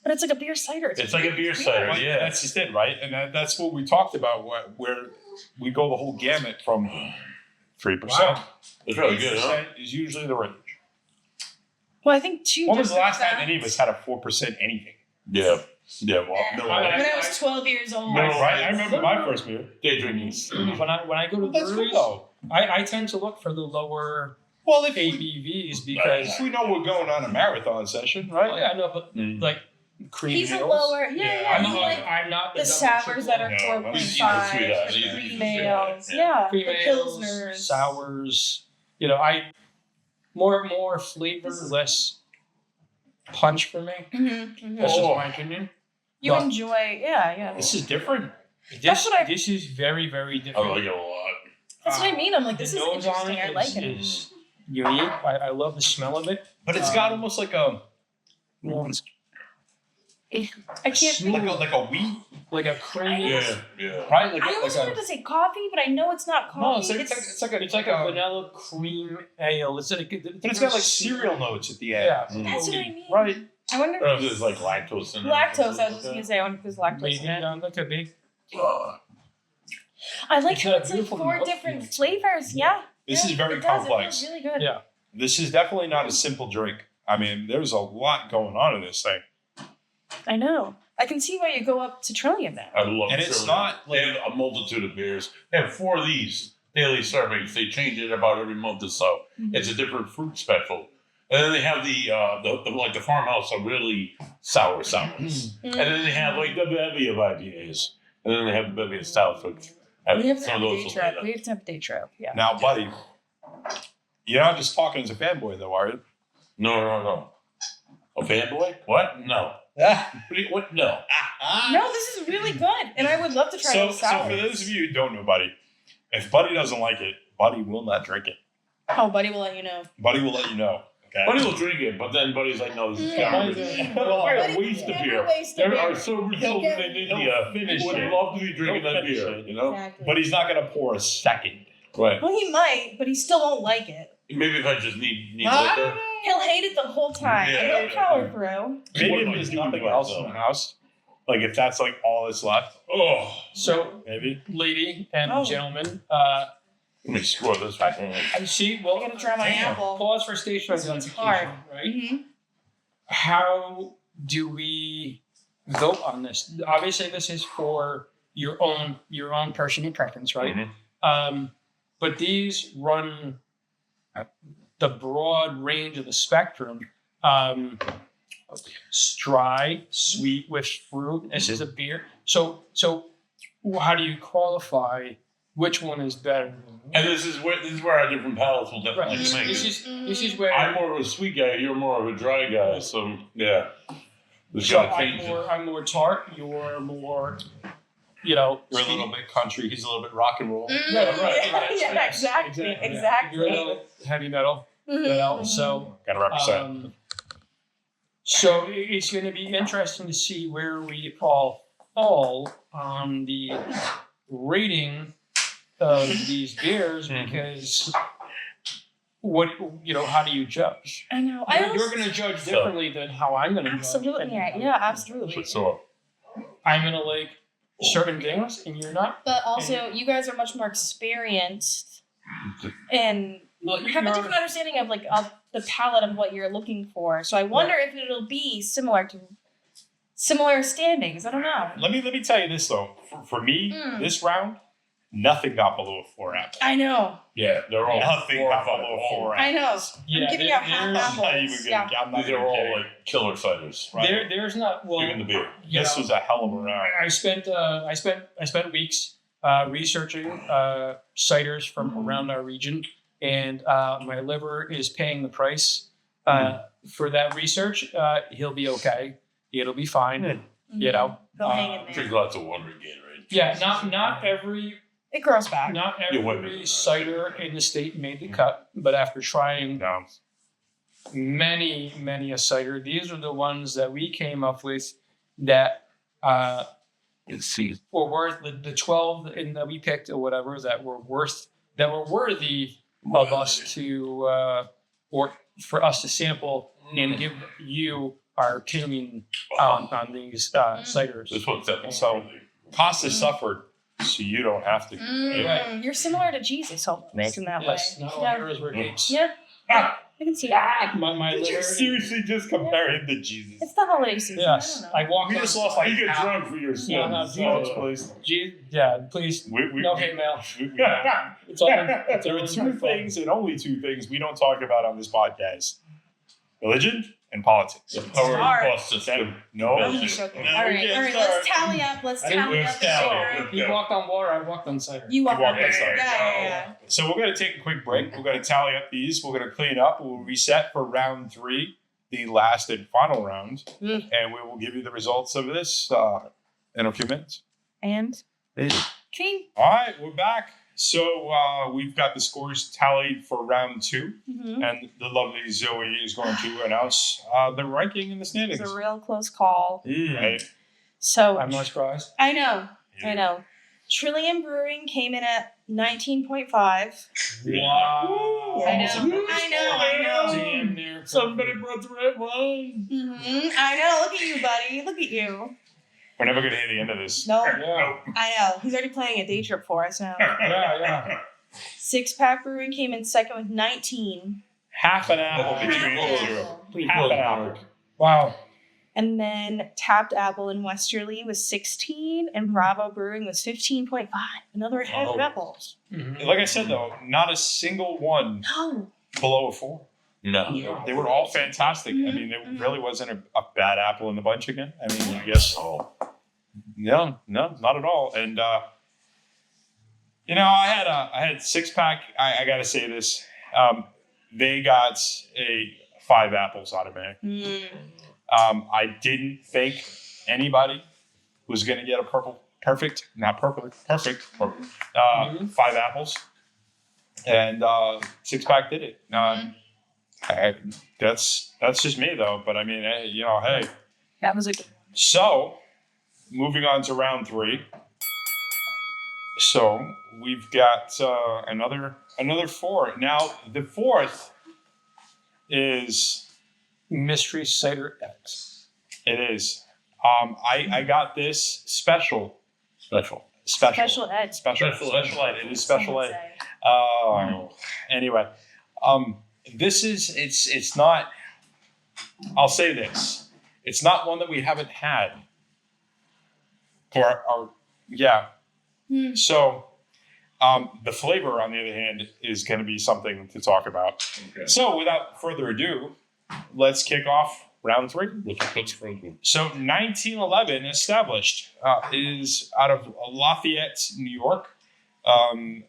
But it's like a beer cider. It's like a beer cider. But Yeah. that's just it, right? And that's what we talked about, where we go the whole gamut from 3%. It's really good, huh? 8% is usually the range. Well, I think two. When was the different last time sounds. any of us had a 4% anything? Yeah. Yeah. Well, no, I- When I was 12 years old. No, Right? I remember my first beer. day drinking. When I go to That's good breweries, though. I tend to look for the lower Well, if ABVs because we know we're going on a marathon session, right? oh, yeah, I know, but Mm. like cream He's a ales. lower. Yeah. I'm You like I'm not the double sours that are No, 4.5. sweet ass, The yeah. cream ales. Yeah. cream The ales, pilsners. sours. I more flavor, less punch for me. Mm-hmm. That's just Oh. my opinion. You But enjoy. Yeah. This is different. This, what I- this is very, very I different. like it a lot. That's what I mean. I'm like, this the is nose on interesting. it I like it. is unique. I love the smell of it. But it's got almost like a I can't think. Like a wheat. Like a cream. Yeah. Right? Like I almost wanted to say coffee, but I know it's not coffee. No, it's like a vanilla cream ale. It's like but it's got like cereal notes at the end. Yeah. That's what I mean. Right. I wonder Or if if there's like lactose in it. lactose. I was just gonna say, I wonder if there's lactose Maybe in it. that could be. I like It's how got a it's like beautiful 4 mouth different feel. flavors. Yeah. This Yeah, is very it does. complex. It feels really good. Yeah. This is definitely not a simple drink. I mean, there's a lot going on in this thing. I know. I can see why you go up to Trillium now. I love And it's Throwdown. not They like have a multitude of beers. They have 4 of these daily servings. They change it about every month or so. Mhm. It's a different fruit special. And then they have the farmhouse are really sour sours. And then they have like the bevy of IPAs. And then they have the bevy of stouts, which We have to some have of a those day will trip. be We have to have a day trip. Yeah. now, buddy. You're not just talking as a fanboy, though, are you? No. A fanboy? What? No. What? No. No, this is really good, and I would love to try So those sours. for those of you who don't know Buddy, if Buddy doesn't like it, Buddy will not drink it. Oh, Buddy will let you know. Buddy will let you know. Okay. Buddy will drink it, but then Buddy's like, no, this is Mm. garbage. Well, What a Buddy waste of never beer. wastes a There beer. are sober children in India finish who would it. love to be drinking He'll that finish beer, it. you know? Exactly. But he's not going to pour a second. Right. Well, he might, but he still won't like it. Maybe if I just need Ah! liquor. He'll hate it the whole time. Yeah. And he'll power through. Maybe What if am I there's doing nothing to else in myself? the house, like if that's like all that's left, Oh, So, maybe. lady and Oh. gentlemen, let me score this one. I see. Well, I gotta try my damn. apple. Pause for station This one's identification, hard. right? Mm-hmm. How do we vote on this? Obviously, this is for your own personal preference, right? Mhm. But these run the broad range of the spectrum. Dry, sweet with fruit. This is a beer. So how do you qualify which one is better? And this is where our different palates will definitely Right. This make it. is where I'm more of a sweet guy. You're more of a dry guy. So yeah, this so gotta change it. I'm more tart. You're more, you know. We're a little bit country. He's a little bit rock and roll. Yeah, right. Yeah, exactly. Yeah. Exactly. You're a little heavy metal. Mhm. You know, so. Got to represent. So it's going to be interesting to see where we all fall on the rating of these beers Mhm. because how do you judge? I know. You're going to judge differently than how I'm going to judge. Absolutely. And Yeah, absolutely. So I'm going to like certain things and you're not. But also, you guys are much more experienced and Well, you have a different understanding of the palette of what you're looking for. So I wonder if it'll be similar standings. I don't know. Let me tell you this though. For me, this round, nothing got below a 4 apple. I know. yeah, they're all Nothing 4 or got 5 below all. 4 I apples. know. Yeah, I'm giving there- out half there's I'm not apples. even Yeah. gonna. I'm not These are even all kidding. like killer ciders. Right. There's not Even the beer. you This know, was a hell of a round. I spent weeks researching ciders from around our region, and my liver is paying the price for that research. He'll be okay. It'll be fine. You know. They'll hang in there. Drink lots of Wonder Gatorade. Yeah. Not every It grows back. every cider in the state made the cut, but after trying No. many a cider, these are the ones that we came up with that were worth the 12 and that we picked or whatever that were worthy of us to or for us to sample and give you our opinion on these ciders. This one's definitely So, Costa suffered, so you don't have to. Right. You're similar to Jesus almost in that Yes, way. not all Yeah. heroes wear capes. Yeah. I can see that. My Did you liver. seriously just compare him to Jesus? It's the holiday season. Yes, I I don't know. walked. You on- just lost like You get half. drunk for your sins. No, no, So, please. Yeah, please. No hate mail. It's all. It's There all are two things and only two things we don't talk about on this podcast: religion and politics. the power Hard. of bus system. No. I'm Bullshit. joking. No, All we right, can't all right. start. Let's tally up. Let's tally Let's up the tally. score. You walked on water. I walked on cider. You walk walk on on cider. cider. Yeah. So we're going to take a quick break. We're going to tally up these. We're going to clean up. We'll reset for round 3, the last and final round, Mm. and we will give you the results of this in a few minutes. And clean. All right, we're back. So we've got the scores tallied for round 2, Mm-hmm. and the lovely Zoe is going to announce the ranking in the standings. It's a real close call. Right? So I'm not surprised. I know. Trillium Brewing came in at 19.5. Wow. I know. Damn near. Somebody brought the red wine. Mm-hmm. I know. Look at you, buddy. Look at you. We're never going to hear the end of this. No, Yeah. I know. He's already playing a day trip for us now. Yeah. Six Pack Brewing came in second with 19. Half an apple Oh, between oh, the two. Pretty Half close, an apple. Mark. Wow. And then Tapped Apple in Westerly was 16, and Bravo Brewing was 15.5. Another half Oh. apples. Mhm. Like I said, though, not a single one No. below a 4. No. Yeah. They were all fantastic. I mean, there really wasn't a bad apple in the bunch again. I mean, I guess. Oh. No, not at all. And I had 6-pack. I gotta say this. They got a 5 apples out of me. Mm. I didn't think anybody was gonna get a perfect. 5 apples, and 6-pack did it. That's just me though. But I mean, hey. That was a good one. So, moving on to round 3. So we've got another 4. Now the 4th is Mystery Cider X. it is. I got this special ed. Special ed. Special ed. It is special Someone ed. say. Oh, anyway, this is it's not. I'll say this: it's not one that we haven't had. Yeah. Hmm. So, the flavor, on the other hand, is going to be something to talk about. Okay. So, without further ado, let's kick off round 3. Let's frozen. So 1911 established is out of Lafayette, New York.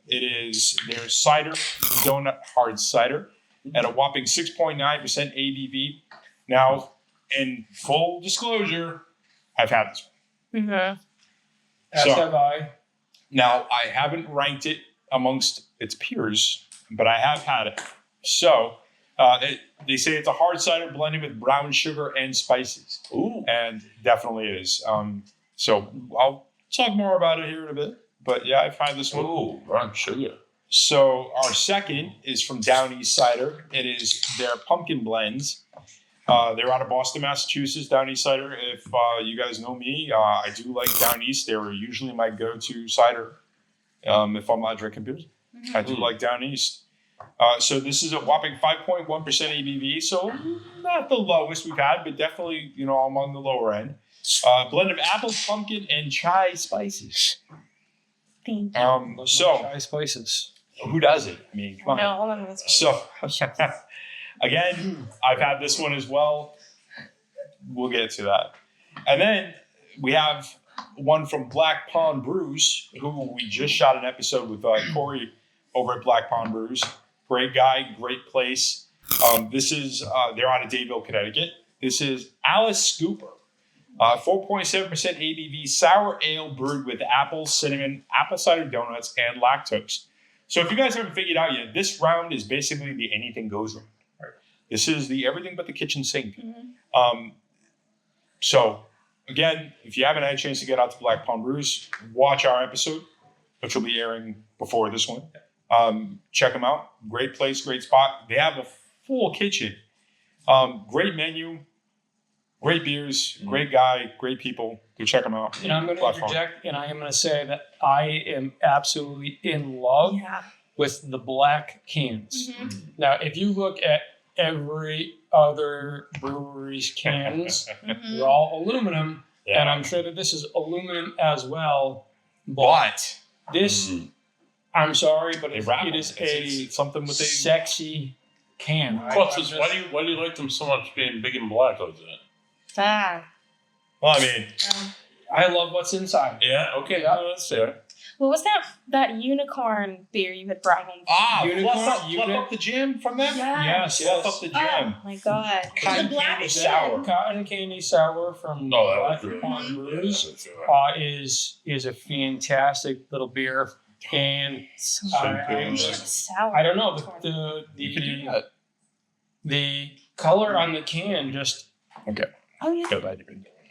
It is their cider, donut hard cider, at a whopping 6.9% ABV. Now, in full disclosure, I've had this one. Mm-hmm. As So- have I. Now, I haven't ranked it amongst its peers, but I have had it. So, they say it's a hard cider blended with brown sugar and spices. Ooh. And definitely is. So I'll talk more about it here in a bit. But yeah, I've had this one. Ooh, brown sugar. So our second is from Down East Cider. It is their pumpkin blends. They're out of Boston, Massachusetts, Down East Cider. If you guys know me, I do like Down East. They were usually my go-to cider if I'm not drinking beers. I do like Down East. So this is a whopping 5.1% ABV. So not the lowest we've had, but definitely, among the lower end. Blend of apple, pumpkin, and chai spices. Thank you. So Chai spices. who does it? I mean, come on. No, hold on. Let's So, again, I've had this one as well. We'll get to that. And then we have one from Black Pond Brews, who we just shot an episode with Corey over at Black Pond Brews. Great guy, great place. This is, they're out of Dayville, Connecticut. This is Alice Scooper. 4.7% ABV sour ale brewed with apples, cinnamon, apple cider donuts, and lactose. So if you guys haven't figured out yet, this round is basically the anything goes round. Right? This is the everything but the kitchen sink. Mm-hmm. So again, if you haven't had a chance to get out to Black Pond Brews, watch our episode, which will be airing before this one. Check them out. Great place, great spot. They have a full kitchen. Great menu. Great beers, great guy, great people. Go check them out. And I'm going to Black Pond. interject, and I am going to say that I am absolutely in love Yeah. with the black cans. Mm-hmm. Now, if you look at every other brewery's cans, Mm-hmm. they're all aluminum, Yeah. and I'm sure that this is aluminum as well. But This, I'm sorry, but they it wrap is it's something with a sexy can. Plus, why do you like them so much being big and black like that? Ah. Well, I mean, I love what's inside. Yeah, okay, Yeah. no, that's fair. What was that unicorn beer you had brought home? Unicorn, fluff up the jam from them. Yes, Fluff up the jam. Oh my god. Cotton The black candy shit. sour. Cotton candy sour from No, that was Black good. Pond Brews That's fair. is a fantastic little beer. And Champagne. Sour. I don't know, You could do that. the color on the can just Oh yeah. Good idea.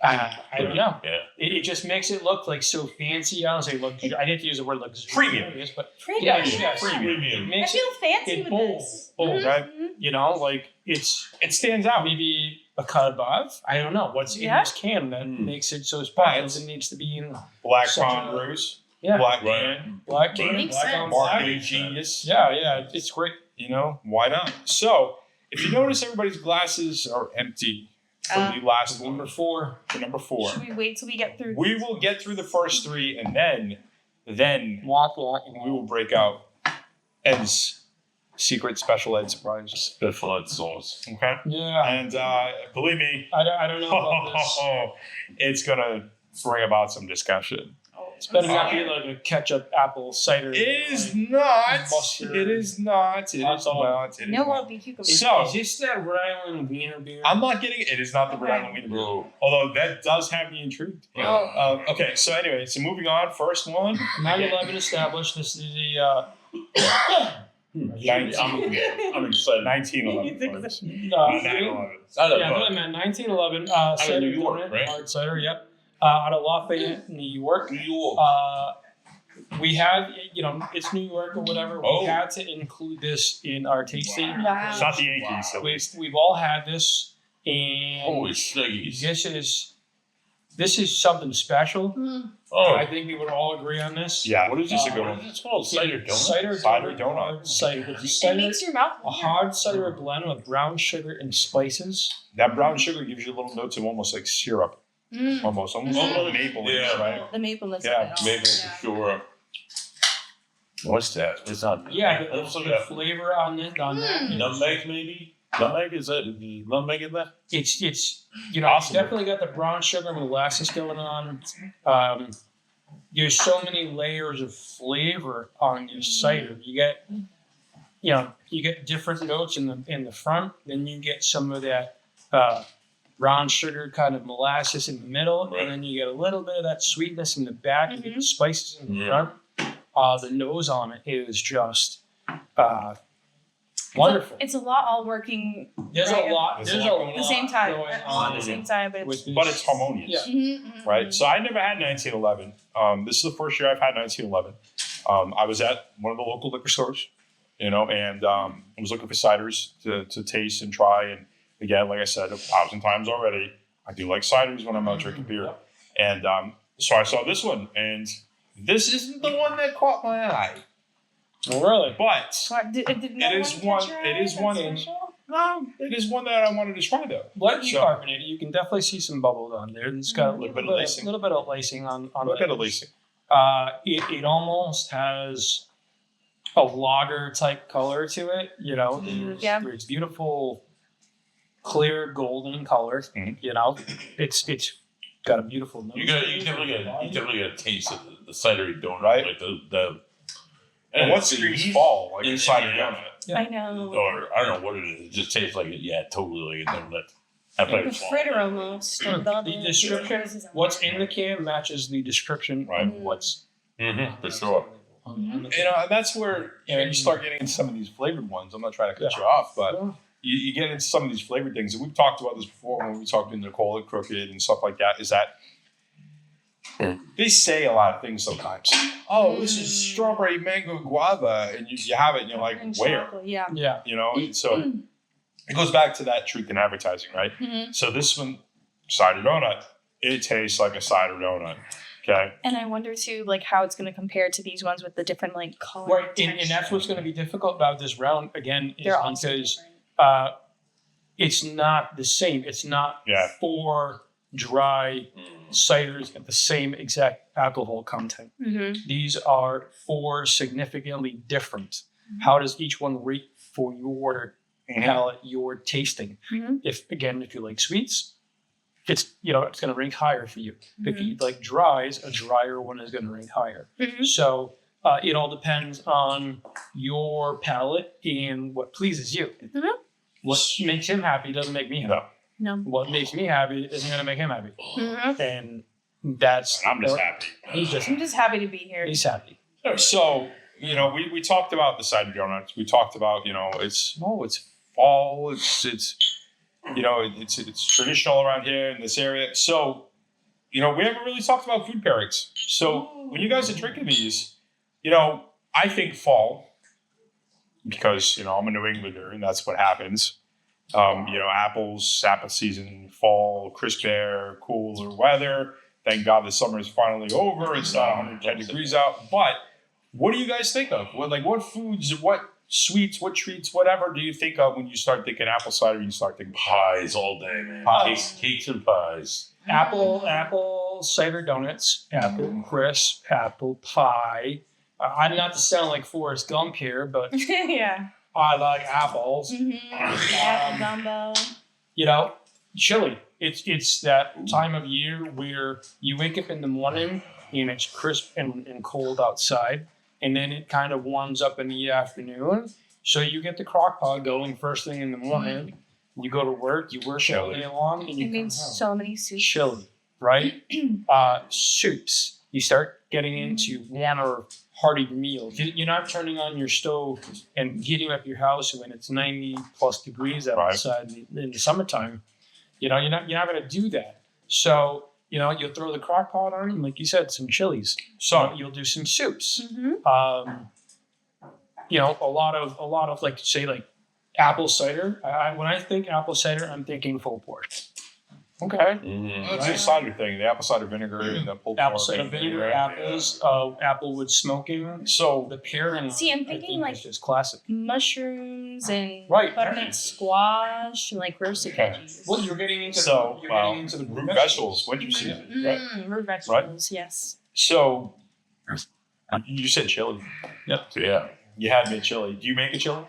I don't know. Yeah. It just makes it look like so fancy. I don't say look. I didn't use the word luxurious, but Pretty. yeah, Yeah. premium. It I makes feel fancy it with bold, this. bold, right? You know, like it stands out. maybe a cut above. I don't know what's in Yeah. this can that makes it so special. It needs to be in Black Such Pond a- Rose. yeah, Black Right. can. black can, Makes black on sense. black. Marketing genius. Yeah, it's great. You know, why not? So, if you notice, everybody's glasses are empty for the last one. Number 4. For number 4. Should we wait till we get through? We will get through the first 3, and then Walk, walk, we will break out Ed's secret special Ed surprise. Special ed sauce. Okay? Yeah, And believe me, I don't know about this. it's going to bring about some discussion. It's better not be like a ketchup apple cider. It is like, not. mustard. It is not. It is Hot dog. not. It is No, not. won't be cucumber. So- Is this that Rhode Island wiener beer? I'm not getting it. It is not the Okay. Rhode Island Wiener Beer. Bro. Although that does have me intrigued. Oh. Okay, so anyway, so moving on. First one. 9/11 established. This is the 19. I'm excited. 1911. I don't yeah, know. really, man. 1911. Out of Cider New York, donut, right? hard cider. Yep. Out of Lafayette, New York. New York. We had, it's New York or whatever. Oh. We had to include this in our tasting. Wow. It's not the Yankees. So We've all had this, and Holy snuggies. this is something special. Oh, I think we would all agree on this. yeah, what is this? A good what one. is this called? Cider donut? Cider Cider donut. donut. Hard cider. It's It cider, makes your mouth. a hard cider blend with brown sugar and spices. That brown sugar gives you little notes of almost like syrup, almost like maple, Yeah. right? The mapleness. Yeah, of it all. Maple for sure. What's that? It's not. Yeah, It looks like the a flavor on that. nutmeg, maybe. Nutmeg is that the nutmeg in that? It's Awesome. definitely got the brown sugar and molasses going on. There's so many layers of flavor on your cider. You get different notes in the front, then you get some of that brown sugar kind of molasses in the middle, Right. and then you get a little bit of that sweetness in the back. You get the spices in the Yeah. front. The nose on it is just wonderful. It's a lot all working There's right a lot. There's There's a a lot lot at the same time. going At on the same time, but it's. with But this. it's harmonious, Mhm. right? So I never had 1911. This is the first year I've had 1911. I was at one of the local liquor stores, and I was looking for ciders to taste and try. And again, like I said 1,000 times already, I do like ciders when I'm out drinking beer. Yep. And so I saw this one, and this isn't the one that caught my eye, Oh, really? but What, did no It is catch one- your it eye? is That's one special? it is one that I wanted to try though. Lightly So- carbonated. You can definitely see some bubbles on there. It's got a little bit of lacing. Look the at the edge. lacing. It almost has a lager type color to it. Yeah. It's beautiful, clear golden color. Mhm. It's got a beautiful nose. You definitely got a taste of the cidery donut, Right. Like the And what it's- screams it's- fall like yeah, a cider yeah. donut? Yeah. I know. Or I don't know what it is. It just tastes like it. Yeah, totally like a donut. I Like a play fritter almost. with all The description, what's in the can matches the description Right. of what's for sure. on the You know, and that's where you start getting into some of these flavored ones. I'm not trying to cut you off, but Yeah. you get into some of these flavored things. And we've talked about this before when we talked to Nicole at Crooked and stuff like that, is that they say a lot of things sometimes. Oh, this is strawberry mango guava, and you have it and you're like, And where? chocolate, yeah. Yeah. And so it goes back to that truth in advertising, right? Mhm. So this one, cider donut, it tastes like a cider donut. Okay. And I wonder too, like how it's going to compare to these ones with the different like color. Right, and that's what's going to be difficult about this round again is They're also because different. it's not the same. It's not Yeah. 4 dry ciders at the same exact alcohol content. Mhm. These are 4 significantly different. How does each one rate for your palate, your tasting? Mhm. If you like sweets, it's it's going to rank higher for you. If Mm-hmm. you like dries, a drier one is going to rank higher. Mhm. So it all depends on your palate and what pleases you. Mhm. What makes him happy doesn't make me happy. No. No. What makes me happy isn't going to make him happy. Mhm. And that's I'm just happy. He's I'm just happy to be here. he's happy. So, we talked about the cider donuts. We talked about, it's fall. It's traditional around here in this area. So, we haven't really talked about food pairings. So when you guys are drinking these, I think fall because, I'm a New Englander and that's what happens. Apple season, fall, crisp air, cooler weather. Thank God the summer is finally over. It's not 110 degrees out. But what do you guys think of? What foods, what sweets, what treats, whatever do you think of when you start thinking apple cider? You start thinking Pies all day, man. Cakes and pies. Apple cider donuts, apple crisp, apple pie. I'm not to sound like Forrest Gump here, but yeah. I like apples. Apple gumbo. Chili. It's that time of year where you wake up in the morning and it's crisp and cold outside, and then it kind of warms up in the afternoon. So you get the crock pot going first thing in the morning. You go to work, you work all day long, and you come home. So many soups. Chili, right? Soups. You start getting into warmer, hearty meals. You're not turning on your stove and heating up your house when it's 90 plus degrees outside in the summertime. You're not going to do that. So, you'll throw the crock pot on, and like you said, some chilies. So you'll do some soups. A lot of like apple cider. When I think apple cider, I'm thinking pulled pork. Okay. That's a cider thing. The apple cider vinegar and the pulled Apple pork. cider vinegar, apples, applewood smoking. So the pairing. See, I'm thinking like is just classic. Mushrooms and Right. butternut squash and like roasted veggies. Well, you're getting into the root vegetables. Winter season. Root vegetables, yes. So you said chili. Yep. Yeah. You had me chili. Do you make a chili?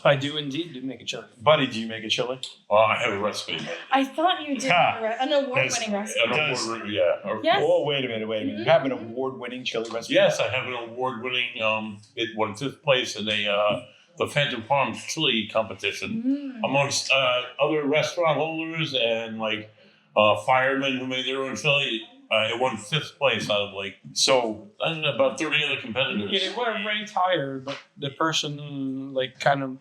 I do indeed make a chili. Buddy, do you make a chili? I have a recipe. I thought you did an award-winning recipe. Yes. Oh, wait a minute. You have an award-winning chili recipe? Yes, I have an award-winning. It won fifth place in the Phantom Farms chili competition amongst other restaurant holders and firemen who made their own chili. It won fifth place out of about 30 other competitors. Yeah, it went ranked higher, but the person kind of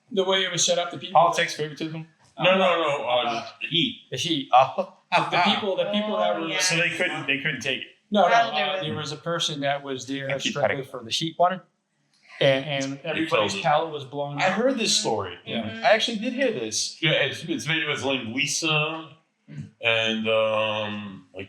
the way it was set up, the people. Politics, favoritism. No. Heat. The heat. The people that were. Yeah. So they couldn't take it. No. There was a person that was there strictly for the heat one, and everybody's palate was blown. I heard this story. Yeah. I actually did hear this. Yeah, it's made with linguiça and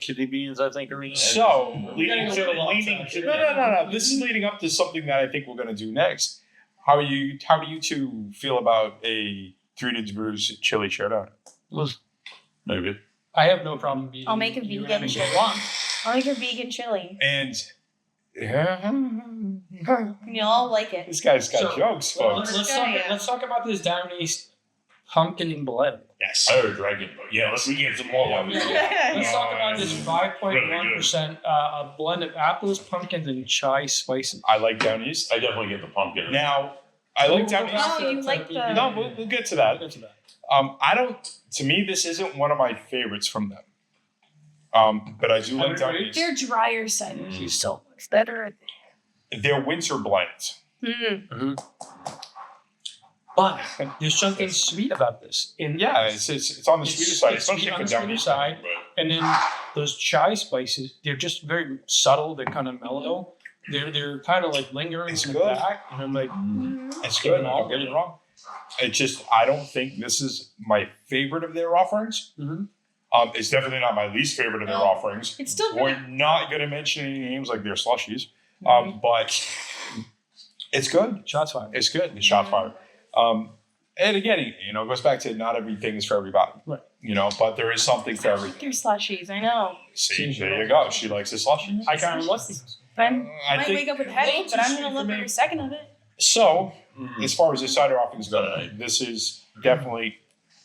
kidney beans, I think. So leaning to No. This is leading up to something that I think we're going to do next. How do you two feel about a 3 Dudes Brews chili showdown? Maybe. I have no problem being. I'll make a vegan chili. I'll make a vegan chili. And You'll all like it. this guy's got jokes, folks. Let's talk about this down east pumpkin and blend. Yes. I heard dragon, but let's get some more on this. Let's talk about this 5.1% blend of apples, pumpkins, and chai spices. I like down east. I definitely get the pumpkin. Now, I like down east. Oh, you like the... No, we'll get to that. To me, this isn't one of my favorites from them. But I do like down east. They're drier ciders. So much better. They're winter blends. But there's something sweet about this. It's on the sweeter side, especially on for the down sweeter east. side. And then those chai spices, they're just very subtle. They're kind of mellow. They're kind of like lingering in the back. And I'm like, it's good. Don't get me wrong. It's just, I don't think this is my favorite of their offerings. It's definitely not my least favorite of their offerings. It's still We're not going to mention any names like their slushies. But it's good. shots fired. It's good. It's shot fired. And again, it goes back to not everything is for everybody. Right. But there is something for everything. Their slushies, I know. See, there you go. She likes the slushies. I kind of love these. I might wake up with a headache, but I'm going to love every second of it. So, as far as the cider offerings go, this is definitely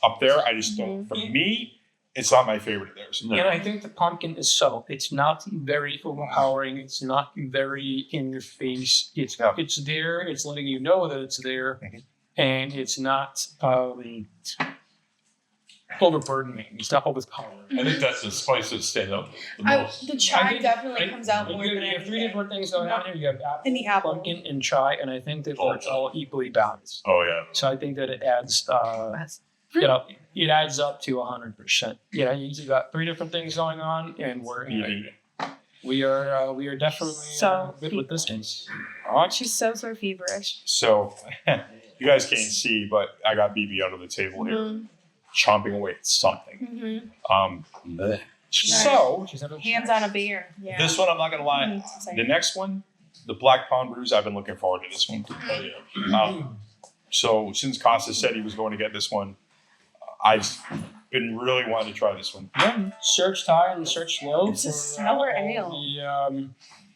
up there. I just don't, for me, it's not my favorite of theirs. And I think the pumpkin is subtle. It's not very overpowering. It's not very in your face. It's there. It's letting you know that it's there. And it's not overburden me. It's not overpowering. I think that's the spices stand out the I, most. the chai definitely comes out more You than have three anything. different things going on here. You have apple, And the apple. pumpkin, and chai, and I think that they're all equally balanced. Oh yeah. So I think that it adds, you know, it adds up to 100%. You know, you got three different things going on, and we are definitely So good with this one. All right. She's so feverish. So you guys can't see, but I got BB under the table here, Mhm. chomping away at something. Mhm. So Hands on a beer. Yeah. this one, I'm not gonna lie. Mhm. The next one, the Black Pond Brews, I've been looking forward to this one. Oh yeah. So since Costa said he was going to get this one, I've been really wanting to try this one. Yeah, search high and search low. It's a for, sour all ale. The,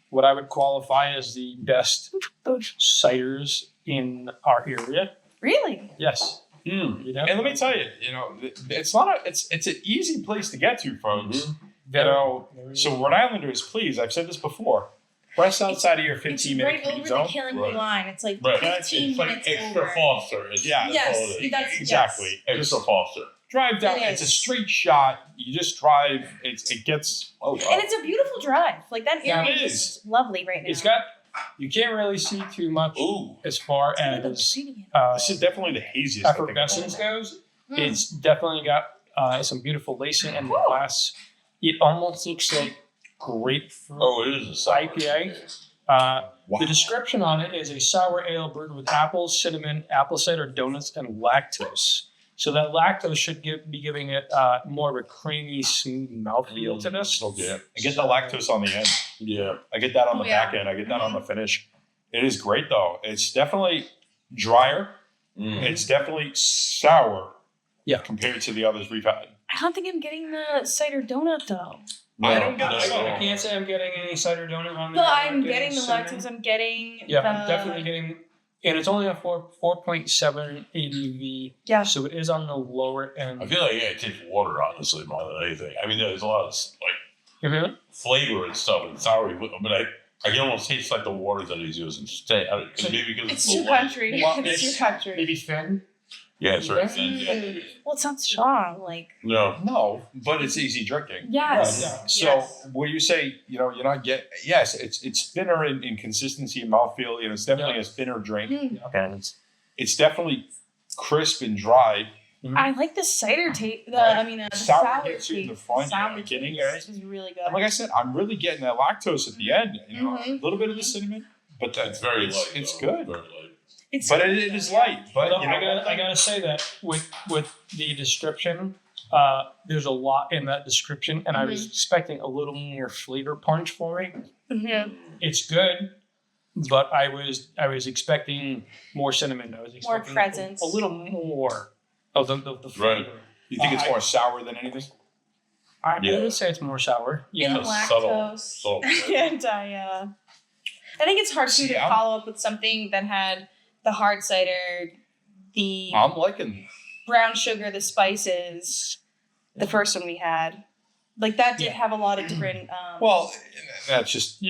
what I would qualify as the best ciders in our area. Really? Yes. Mm. You know? And let me tell you, you know, it's not a, it's an easy place to get to, folks. Mhm. You know, so Rhode Islanders, please, I've said this before, press outside of your It's 15-minute right commute over zone. the Killing Right. line. It's like Right. 15 It's like minutes extra over. Foster. It's, Yeah. Yes, all it is. that's Exactly. Extra Foster. Drive down. It It's a is. straight shot. You just drive. It gets. Oh, wow. And it's a beautiful drive. Like that Yeah, area it is is. just lovely right now. It's got, you can't really see too much Ooh. as far Look at the as ingredient. This is definitely the haziest. I think, of all. effervescence goes. Mm. It's definitely got some beautiful lacing and the glass. It almost looks like grapefruit Oh, it is a sour. IPA. Wow. The description on it is a sour ale brewed with apples, cinnamon, apple cider donuts, and lactose. So that lactose should be giving it more of a creamy, smooth mouthfeel to this. Okay. I get the lactose on the end. Yeah. I get that on Oh, the yeah. back end. I get that on the finish. It is great though. It's definitely drier. Mm. It's definitely sour. Yeah. Compared to the others we've had. I don't think I'm getting the cider donut though. I don't get No, the no. I can't say I'm getting any cider donut on But there. I'm getting the cinnamon. lactose. I'm getting Yeah, the, I'm definitely getting, and it's only a 4.7 ABV, Yeah. so it is on the lower end. I feel like it tastes water, honestly, more than anything. I mean, there's a lot of like You feel it? flavor and stuff and sour, but I can almost taste like the water that he's using. Maybe because It's so too light. country. Well, it's it's- too country. Maybe thin. Yeah, it's very Yeah. thin. Yeah. Well, it's not strong. Like No. No, but it's easy drinking. yes. Yeah. So Yes. when you say, you know, you're not get yes, it's thinner in consistency and mouthfeel. You know, it's definitely Yeah. a thinner drink, Mm. and it's definitely crisp and dry. I like the cider taste. Right. The Sour sour gets you in the taste. front, Sour you know, beginning, taste is really good. And like I said, I'm really getting that lactose at the end. You know, Mhm. a little bit of the cinnamon, but It's very light. It's though. good, Very light. It's but it is light. But Although you know, I gotta say that with the description, there's a lot in that description, and I was expecting a little more flavor punch for it. Mhm. It's good, but I was expecting more cinnamon. I was expecting presence. a little more of the flavor. you think it's more sour than anything? I Yeah. would say it's more sour. And Yeah. Yes. subtle. lactose. Subtle. And I think it's hard too See, to I'm- follow up with something that had the hard cider, the I'm liking. brown sugar, the spices. The first one we had, like that did Yeah. have a lot of different. Well, that's just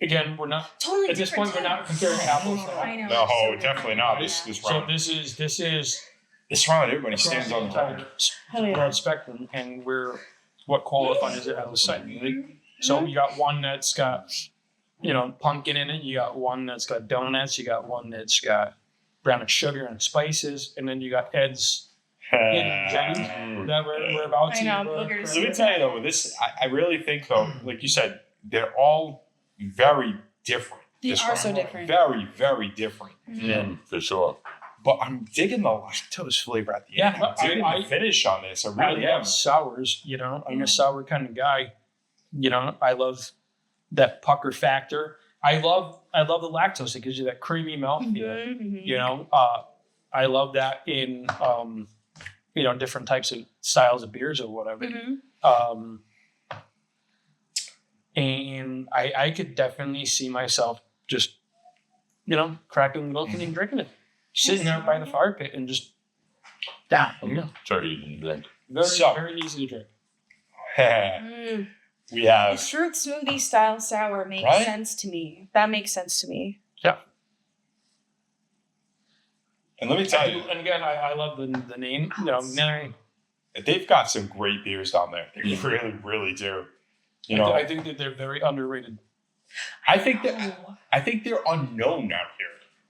Again, we're not totally at this different point. We're not types. comparing apples to I apples. know. no, it's so definitely not. This So round, this is this round, everybody across stands the on the entire top. Hell yeah. broad spectrum, and we're what qualifies it as a cider. Mm-hmm. So you got one that's got, pumpkin in it. You got one that's got donuts. You got one that's got brown sugar and spices, and then you got Ed's hidden gems that we're about I to. know, boogers. Let me tell you though, this I really think though, like you said, they're all very different. They This are round. so different. Very, very different. Mm, for sure. But I'm digging the lactose flavor at the Yeah, end. I'm digging I- the finish on this. I I really am. love sours. I'm a sour kind of guy. I love that pucker factor. I love the lactose. It gives you that creamy mouthfeel. Mhm. I love that in different types of styles of beers or whatever. Mhm. And I could definitely see myself just, cracking the milk and drinking it, sitting there by the fire pit and just down. Sorry, you didn't drink. Very, So- very easy to drink. Mm. We The have fruit smoothie style sour makes Right? sense to me. That makes sense to me. and let me tell you, And again, I love the name. Mary they've got some great beers down there. They really, really do. You know, I think that they're very underrated. I think they're unknown out here.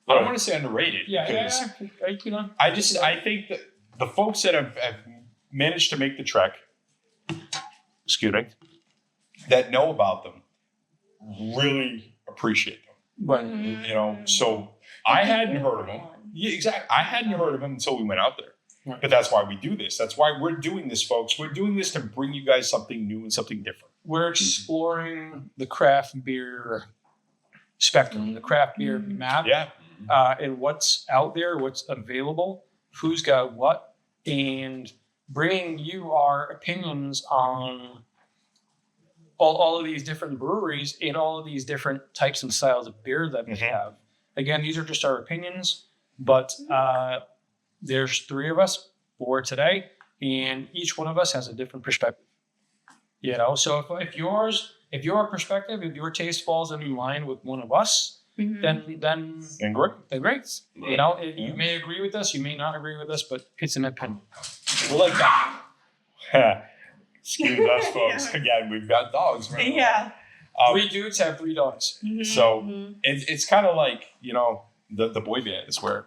I don't want to say underrated because I think that the folks that have managed to make the trek, that know about them, really appreciate them. But You know, so I hadn't heard of them. Yeah, exactly. I hadn't heard of them until we went out there. Right. But that's why we do this. That's why we're doing this, folks. We're doing this to bring you guys something new and something different. we're exploring the craft beer spectrum, the craft beer map, Yeah. and what's out there, what's available, who's got what, and bringing you our opinions on all of these different breweries and all of these different types and styles of beer that we have. Again, these are just our opinions, but there's 3 of us for today, and each one of us has a different perspective. You know, so if your perspective, if your taste falls in line with one of us, then great. You know, you may agree with us, you may not agree with us, but it's an opinion. We're like that. Excuse us, folks. Again, we've got dogs. Right? Yeah. 3 dudes have 3 dogs. So it's kind of like, you know, the boy bands where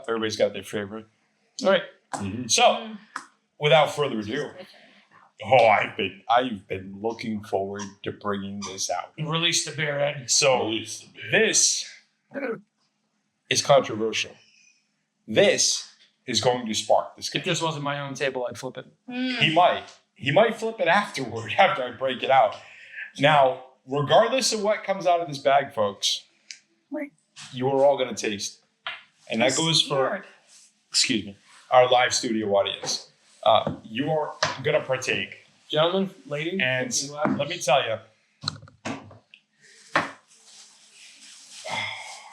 everybody's got their favorite. All right. So, without further ado, I've been looking forward to bringing this out. Release the bear, Ed. So this is controversial. This is going to spark If discussion. this wasn't my own table, I'd flip it. He might flip it afterward after I break it out. Now, regardless of what comes out of this bag, folks, you are all going to taste. And that goes for, our live studio audience. You are going to partake. Gentlemen, ladies, And let me tell you,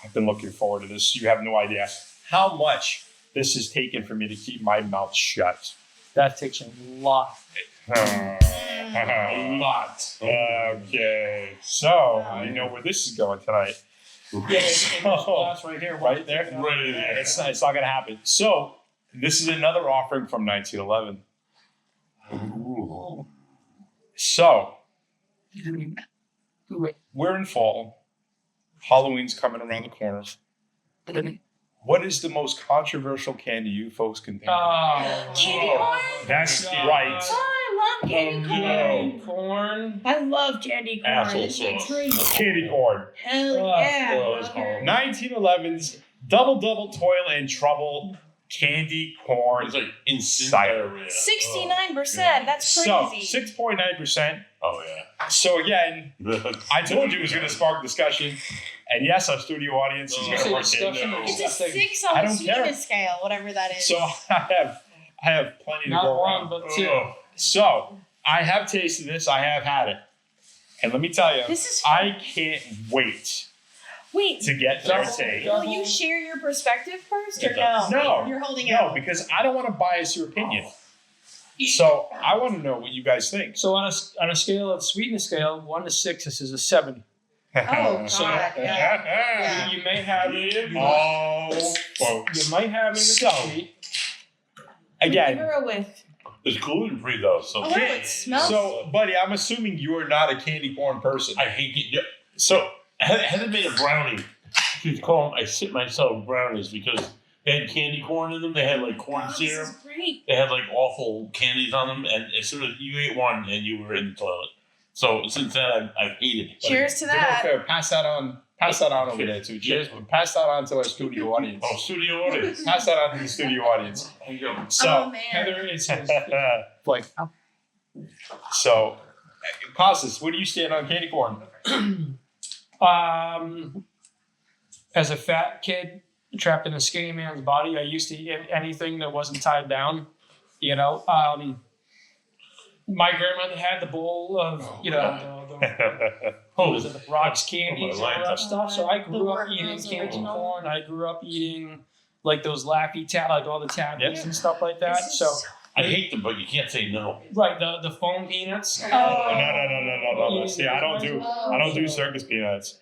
I've been looking forward to this. You have no idea how much this has taken for me to keep my mouth shut. that takes a lot. A lot. Okay. So, you know where this is going tonight. Glass right here. Right there? Right there. It's not going to happen. So, this is another offering from 1911. So, we're in fall. Halloween's coming around the corner. What is the most controversial candy you folks can think of? Candy corn? That's right. Oh, I love candy corn. Corn. I love candy corn. Applesauce. Candy corn. Hell yeah. well, it's Okay. 1911's Double Toil and Trouble candy corn. It's like instant Cider. diarrhea. 69%. That's So, crazy. 6.9%. Oh yeah. So again, I told you it was going to spark discussion. And yes, our studio audience is going to Discussion. partake. It's a 6 on I the don't care. sweetness scale, whatever that is. So I have plenty to Not go one, around. but 2. So I have tasted this. I have had it. And let me tell you, This is I can't wait Wait, to get their Double- take. will you share your perspective first or no? No. You're holding No, out. because I don't want to bias your opinion. So I want to know what you guys think. So on a scale of sweetness scale, 1 to 6, this is a 7. Oh, God. So- Yeah. You may have it. Oh, folks. You might have it with the sweet. Give Again, her a whiff. It's gluten free though, so Oh, wow, it smells. so, buddy, I'm assuming you are not a candy corn person. I hate it. Yeah. So Heather made a brownie. She'd call them, I sit myself brownies because they had candy corn in them. They had like corn Oh, syrup. this is great. They had like awful candies on them, and as soon as you ate one, and you were in the toilet. So since then, I've hated it. Cheers to You know, that. fair, pass that on over there too. Cheers. Pass that on to our studio audience. Oh, studio audience. Pass that on to the studio audience. There you go. So, Oh, man. Heather is like so, Costas, where do you stand on candy corn? As a fat kid trapped in a skinny man's body, I used to eat anything that wasn't tied down. You know, my grandmother had the bowl of, you know, what was it, the Brock's candies and all that stuff. So I grew up eating candy corn. I grew up eating like those Laffy like all the tabbies and stuff like that. This is So I hate them, but you can't say no. right, the foam peanuts. No. See, I don't do circus peanuts.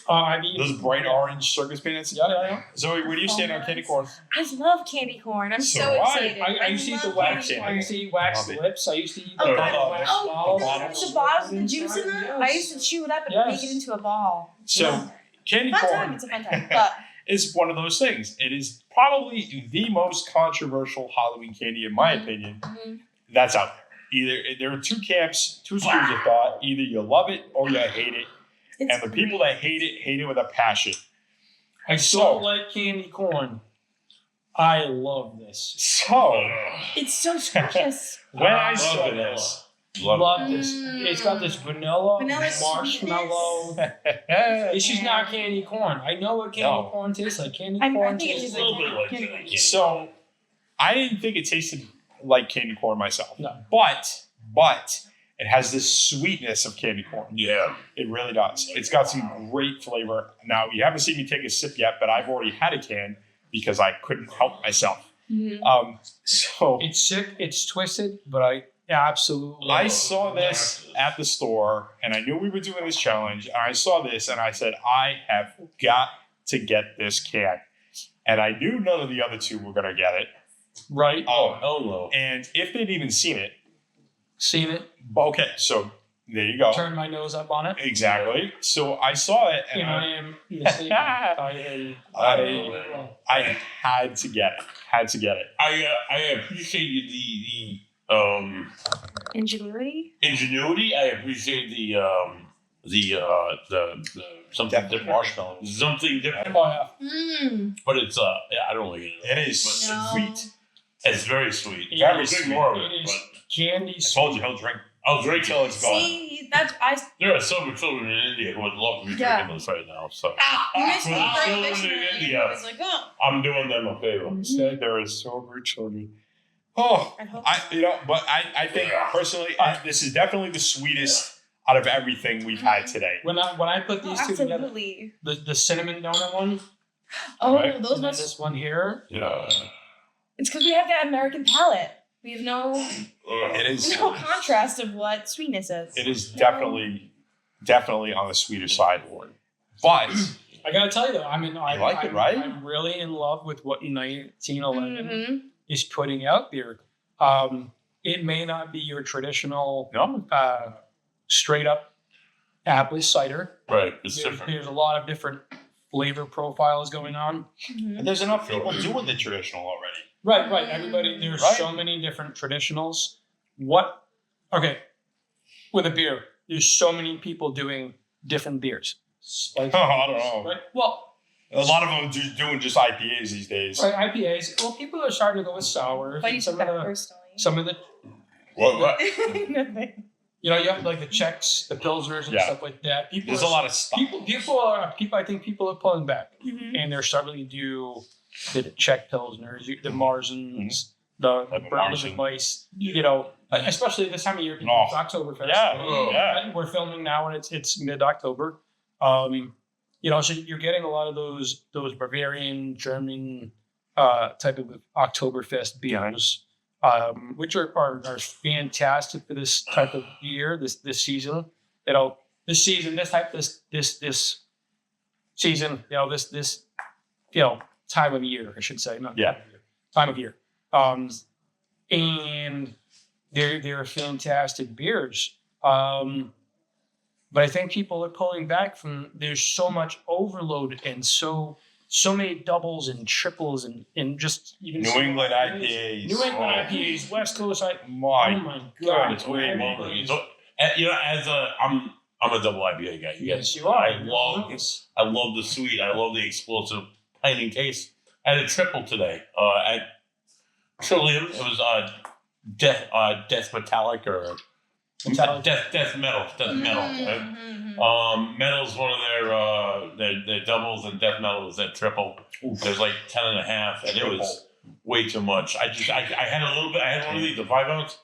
I've eaten Those bright orange circus peanuts. Yeah. Zoe, where do you stand on candy corn? I love candy corn. I'm So so do I. excited. I used to eat the love wax. candy I corn. used to eat wax Love it. lips. I used to eat Oh, the God. wax Oh, bottles. The bottles, the juice in them. I used to chew it up and make it into a ball. So candy Fun time. corn It's a fun time. But is one of those things. It is probably the most controversial Halloween candy, in my opinion, that's out there. Either there are two camps, two schools of thought. Either you love it or you hate it. it's And the people that hate it with a passion. I don't like candy corn. I love this. So it's so delicious. when I Love saw vanilla. this, Love this. It's got this vanilla, Vanilla marshmallow. This is not candy corn. I know what candy corn tastes like. Candy I corn think it tastes is A little bit like candy that. corn. Yeah. so I didn't think it tasted like candy corn myself. No. But it has this sweetness of candy corn. Yeah. It really does. It's got some great flavor. Now, you haven't seen me take a sip yet, but I've already had a can because I couldn't help myself. So It's sick. It's twisted, but I absolutely. I saw this at the store, and I knew we were doing this challenge, and I saw this, and I said, I have got to get this can. And I knew none of the other two were going to get it. Right. Oh, hell no. And if they'd even seen it, Seen it. okay, so there you go. Turn my nose up on it. Exactly. So I saw it, and And I am mistaken. I had to get it. I appreciate the Ingenuity. ingenuity. I appreciate the something different. Marshmallow. Something different. Oh, yeah. But it's I don't like it. It is No. sweet. It's very sweet. It Very is- sweet. More of it it. is But candy. I told you he'll drink. I'll drink till it's gone. See, that's There are so many children in India who would love to be Yeah. drinking this right now. So you missed the Well, prohibition. children in and India. I was like, oh. I'm doing them a favor. Instead, there are sober children. Oh, I hope. but I think personally, this is definitely the sweetest out of everything we've had today. When I put Oh, these two together, absolutely. the cinnamon donut one, Oh, Right. those and then must. this one here. Yeah. It's because we have that American palate. We have no It is. contrast of what sweetness is. It is definitely on the sweeter side. But I gotta tell you though, I mean, I like it, right? I'm really in love with what 1911 Mhm. is putting out there. It may not be your traditional straight up apple cider. Right. It's There's, different. there's a lot of different flavor profiles going on. Mhm. and there's enough people doing the traditional already. Right. Everybody, there's Right. so many different traditionals. Okay, with a beer, there's so many people doing different beers. Like, I don't know. right? Well, A lot of them doing just IPAs these days. right, IPAs. Well, people are starting to go with sours. But you and took that personally. some of the, What? Nothing. you have like the Czechs, the Pilsners, and Yeah. stuff like that. People There's are, a lot of stuff. People. I think people are pulling back, Mhm. and they're starting to do the Czech Pilsners, the Marzens, the Like a Brown Marzen. Weiss. Especially this time of year, because it's Oktoberfest. Yeah. We're filming now, and it's mid-October. So you're getting a lot of those Bavarian, German type of Oktoberfest beers, which are fantastic for this type of year, this season. This season, time of year, I should say, not Yeah. time of year. And they're fantastic beers. But I think people are pulling back from. There's so much overload and so many doubles and triples and just even New England IPAs. New England Oh. IPAs, West Coast IPAs. Oh My my god! It's way more. I'm a double IPA guy. Yes, you are. I love the sweet. I love the explosive piney taste. I had a triple today at Trillium. It was Death Metallic or Metallic. Death Metal. Right? Mhm. Metal's one of their doubles, and Death Metal was that triple. There's like 10.5, and it was way too much. I had a little bit. I had one of these, the 5 ounce.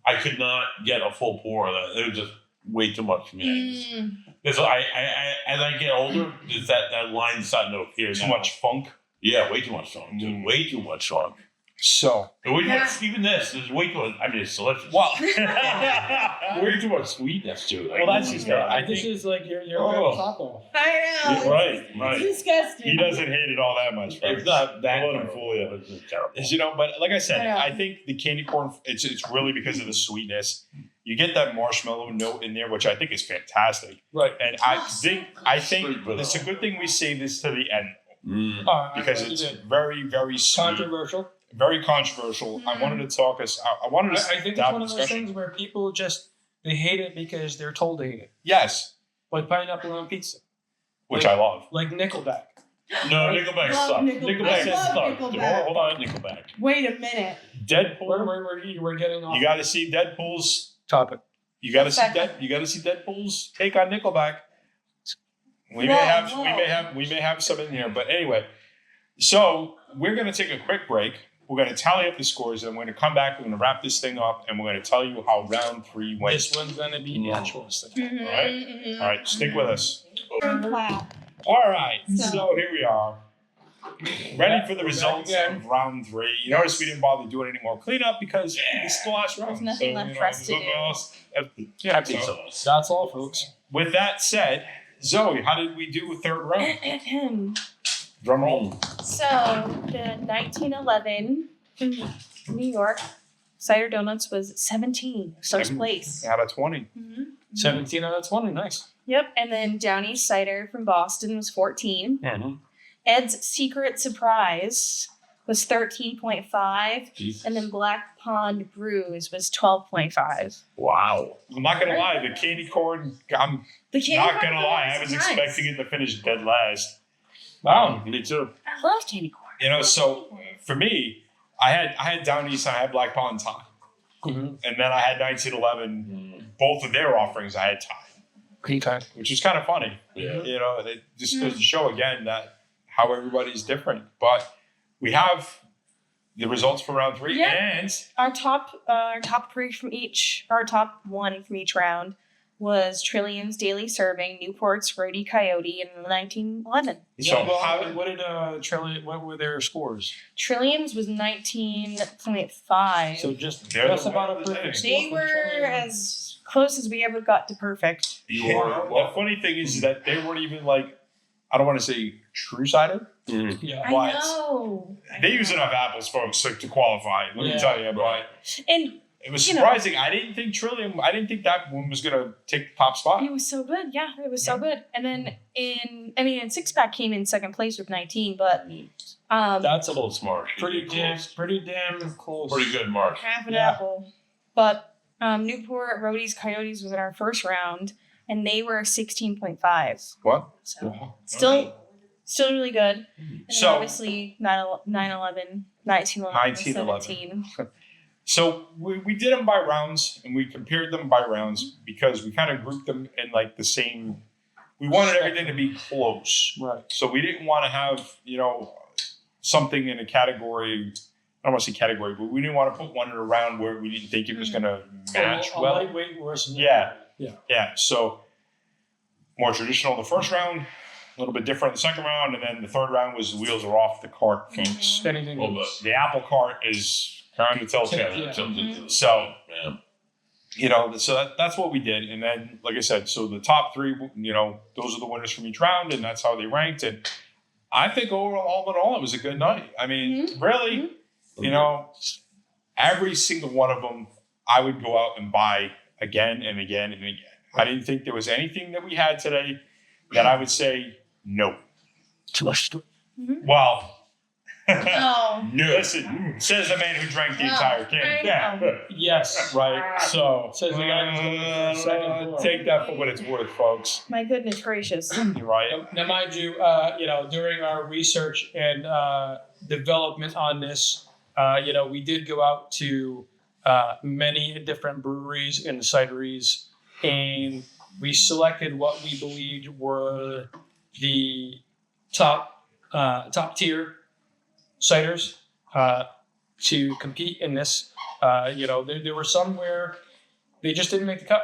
I could not get a full pour of that. It was just way too much for me. As I get older, there's that line starting to appear. Too now. much funk. Yeah, way too much funk, dude. Way too much funk. So, Even this is way too. I mean, it's delicious. well, Way too much sweetness to it. well, that's just it. I This think is like your Oh. taco. I know. Right. It's disgusting. he doesn't hate it all that much. It's not that. Don't let him fool you. It's just terrible. You know, but like I said, I know. I think the candy corn, it's really because of the sweetness. You get that marshmallow note in there, which I think is fantastic. Right. And I think it's a good thing we saved this to the end because it's very, very sweet, controversial. very controversial. I wanted to talk us. I wanted to. I think it's one of those things where people just they hate it because they're told they hate it. Yes, Like pineapple on pizza. which I love. Like Nickelback. No, Nickelback Love sucks. Nickelback. I love sucks. Nickelback. Hold on, Nickelback. Wait a minute. Deadpool. We're getting off You got to see Deadpool's. topic. You got to see Second. that. You got to see Deadpool's take on Nickelback. We Whoa, may have some in here, but anyway. So we're going to take a quick break. We're going to tally up the scores, and we're going to come back. We're going to wrap this thing up, and we're going to tell you how round 3 went. This one's gonna be naturalistic. All right, stick with us. Clap. All right, So- so here we are. Ready for the We're results back again. of round 3. You notice we didn't bother doing any more cleanup because it's the last round. There's nothing left for us to there's nothing do. else. Yeah, I think So- so. That's all, folks. With that said, Zoe, how did we do with third round? Drum roll. So, the 1911 New York Cider Donuts was 17, first place. Out of 20. 17 out of 20. Nice. Yep, and then Downey Cider from Boston was 14. Mm-hmm. Ed's Secret Surprise was 13.5, and then Black Pond Brews was 12.5 Wow. I'm not going to lie, the candy corn, I'm The candy not corn going to lie, I was was nice. expecting it to finish dead last. Wow. Me too. I love candy corn. You know, so for me, I had Down East and I had Black Pond tie. Mm-hmm. And then I had 1911. Both of their offerings I had tie, which is kind of funny. Yeah. You know, it just goes to show again that how everybody's different. But we have the results for round 3 Yeah. and Our top three from each, our top one from each round was Trillium's Daily Serving, Newport's Rhode Coyote, and 1911. so What were their scores? Trillium's was 19.5. So just They're the about a ones that perfect say. score They for were Trillium. as close as we ever got to perfect. You are. The funny thing is that they weren't even like, I don't want to say true cider. Yeah. What? I know. They use enough apples, folks, to qualify. Let me Yeah. tell you, but And it was You know. surprising. I didn't think Trillium. I didn't think that one was gonna take the top spot. it was so good. Yeah, it was so good. And then in six pack came in second place with 19, but That's a A little smart. pretty damn close. Pretty good mark. half an Yeah. apple. But Newport Rhodey's Coyotes was in our first round, and they were 16.5. What? So still really good. And So- then obviously 1911 was 1911. 17. So we did them by rounds, and we compared them by rounds because we kind of grouped them in like the same. We wanted everything to be close, Right. so we didn't want to have something in a category. I don't want to say category, but we didn't want to put one in a round where we didn't think it was going to match A well. lightweight versus Yeah. Yeah. Yeah. So more traditional in the first round, a little bit different in the second round, and then the third round was the wheels are off the cart, folks. anything. Well, goes. The apple cart is kind of telltale. Yeah. So Yeah. so that's what we did, and then like I said, so the top 3, those are the winners from each round, and that's how they ranked. And I think overall, all in all, it was a good night. I mean, really, every single one of them, I would go out and buy again and again and again. I didn't think there was anything that we had today that I would say no. Too much to Well, Oh. listen, says the man who drank the entire can. I Yeah, know. Yes. right. So Says the guy who's looking for a second floor. take that for what it's worth, folks. My goodness gracious. You're right. Now, mind you, during our research and development on this, we did go out to many different breweries and cideries, and we selected what we believed were the top tier ciders to compete in this. There were some where they just didn't make the cut.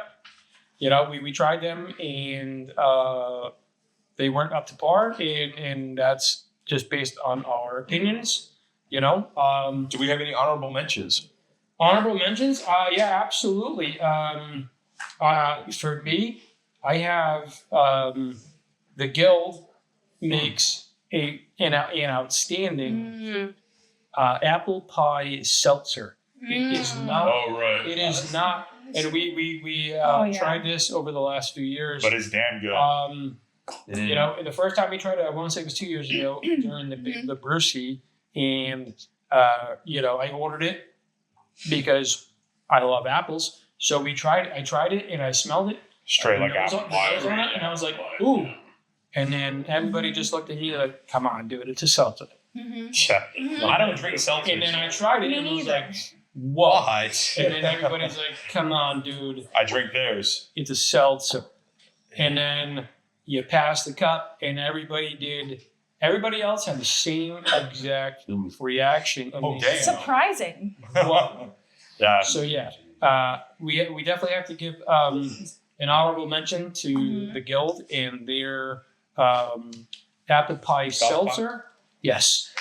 We tried them and they weren't up to par, and that's just based on our opinions. You know. Do we have any honorable mentions? Honorable mentions? Yeah, absolutely. For me, I have the guild makes an outstanding apple pie seltzer. It is not. Oh, right. It is not. And we tried this over the last few years. But it's damn good. You know, the first time we tried it, I want to say it was 2 years ago during the Brewski, and you know, I ordered it because I love apples. So I tried it, and I smelled it. Straight like And apple pie. and I was like, ooh. And then everybody just looked at me like, come on, dude, it's a seltzer. Yeah. I don't drink seltzers. And then I tried it, Me and I was neither. like, what? What? And then everybody's like, come on, dude, I drink theirs. it's a seltzer. And then you pass the cup, and everybody else had the same exact reaction. Oh, damn. Surprising. Yeah. So yeah, we definitely have to give an honorable mention to the guild and their apple pie seltzer. Yes,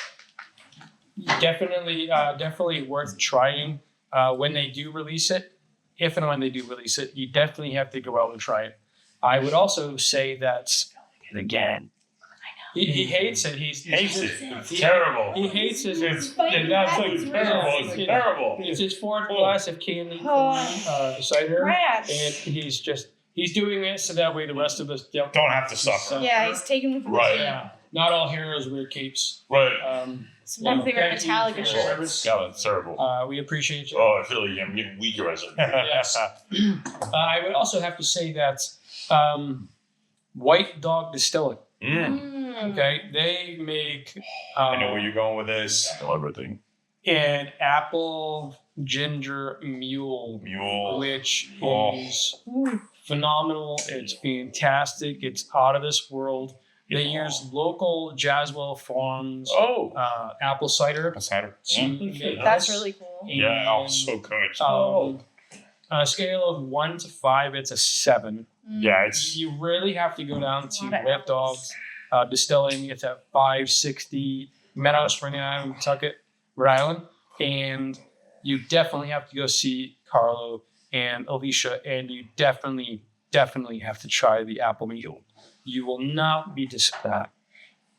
definitely worth trying when they do release it. If and when they do release it, you definitely have to go out and try it. I would also say that again. He hates it. He Hates it. It's terrible. He hates it. It's absolutely terrible. It's terrible. It's his fourth glass of candy cider, Trash. and he's doing it so that way the rest of us don't Don't have to suffer. Yeah, he's taking with Right. Yeah, not all heroes wear capes. Right. Some of them wear Thank you Metallica for your shirts. service. God, it's terrible. We appreciate you. Oh, I feel like I'm getting weaker as a Yes. I would also have to say that White Dog Distilling. Okay, they make I know where you're going with this. Everything. an apple ginger mule, Mule. which Oh. is phenomenal. It's fantastic. It's out of this world. They use local Jaswell Farms Oh. apple cider Cider. to make That's this. really cool. Yeah, oh, And, so good. on a scale of 1 to 5, it's a 7. Yeah, it's You really have to go down to Lot of Red Dogs Distilling. It's at 560 Meadow Spring Island, Tucket, Rhode Island. And you definitely have to go see Carlo and Alicia, and you definitely have to try the apple mule. You will not be disappointed.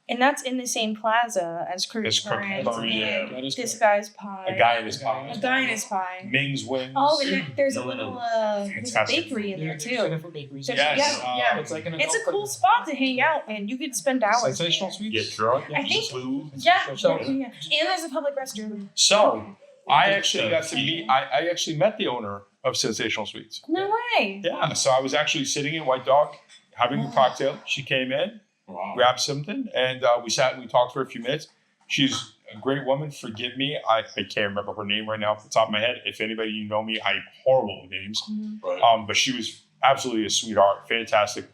And that's in the same plaza as Crooked It's Crooked Current Current, yeah. and That is This correct. Guy's Pie. a guy in his A pocket. guy in his pie. Ming's Wings. Oh, and there's a No, no. little there's a Fantastic. bakery in there There's too. different bakeries. Yes. Yeah. It's like an It's a adult cool spot to hang out, and you could spend hours. Sensational Get sweets. drunk. I think- Food. Yeah, So- yeah. And there's a public restroom. So, I actually got to meet. I actually met the owner of Sensational Sweets. No way. Yeah. So I was actually sitting in White Dog having a cocktail. She came in, Wow. grabbed something, and we sat and we talked for a few minutes. She's a great woman. Forgive me. I can't remember her name right now off the top of my head. If anybody you know me, I'm horrible with names. Right. But she was absolutely a sweetheart, fantastic.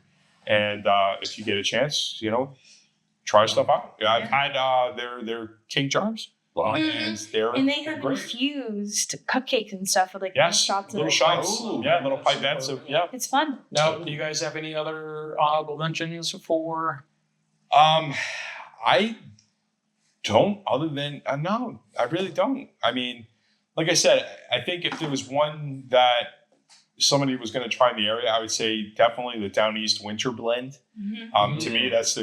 And if you get a chance, try stuff out. Yeah, I've had their king jars, Wow. and they're And they have great. infused cupcakes and stuff with like Yes, shots of little it. shots. Ooh. Yeah, little pipettes of It's fun. Now, do you guys have any other honorable mentions for? I don't. Other than no, I really don't. I mean, like I said, I think if there was one that somebody was going to try in the area, I would say definitely the Down East Winter Blend. To me, that's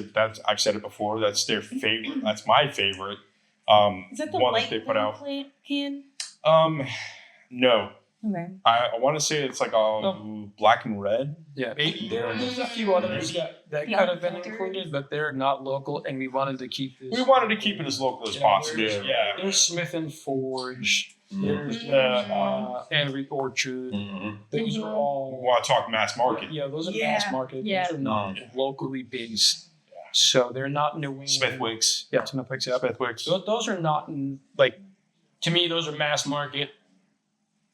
I've said it before. That's their favorite. That's my favorite. Is that the one white that they put out. plant can? No, Okay. I want to say it's like a black and red. Yeah, there's a few others that Yeah. could have been included, but they're not local, and we wanted to keep this. We wanted to keep it as local as possible. There's, Yeah. there's Smith and Forge. There's Henry Orchard. Mhm. These are We all. want to talk mass market. Yeah, those are Yeah. mass market. Yeah. These are not locally based. So they're not New England. Smithwick's. Yeah, Smithwick's. Yeah. Smithwick's. Those are not like, to me, those are mass market.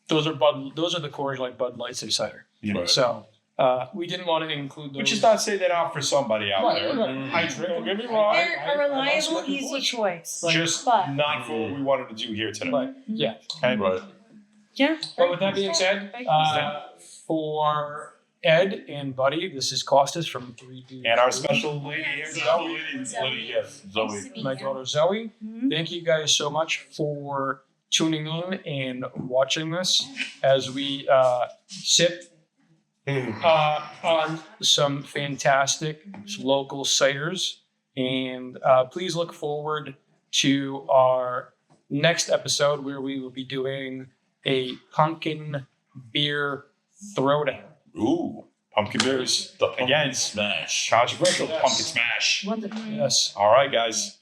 Those are the Coors Light, Bud Lights, and cider. Right. So we didn't want to include those. Which is not to say that out for somebody out Right, there. right. I drink, don't get me wrong. They're I a reliable, also like easy Forge. choice. Right. Just But- not for what we wanted to do here today. But yeah. And Right. Yeah. But with that being said, Thank you. for Ed and Buddy. This is Costas from 3 Dudes. And our special lady here, Zoe. Yes, Zoe. My daughter Zoe. Mhm. Thank you guys so much for tuning in and watching this as we sip on some fantastic local ciders. And please look forward to our next episode where we will be doing a pumpkin beer throwdown. Ooh, pumpkin beers. The pumpkin Again, smash. controversial Yes. pumpkin smash. Yes. All right, guys.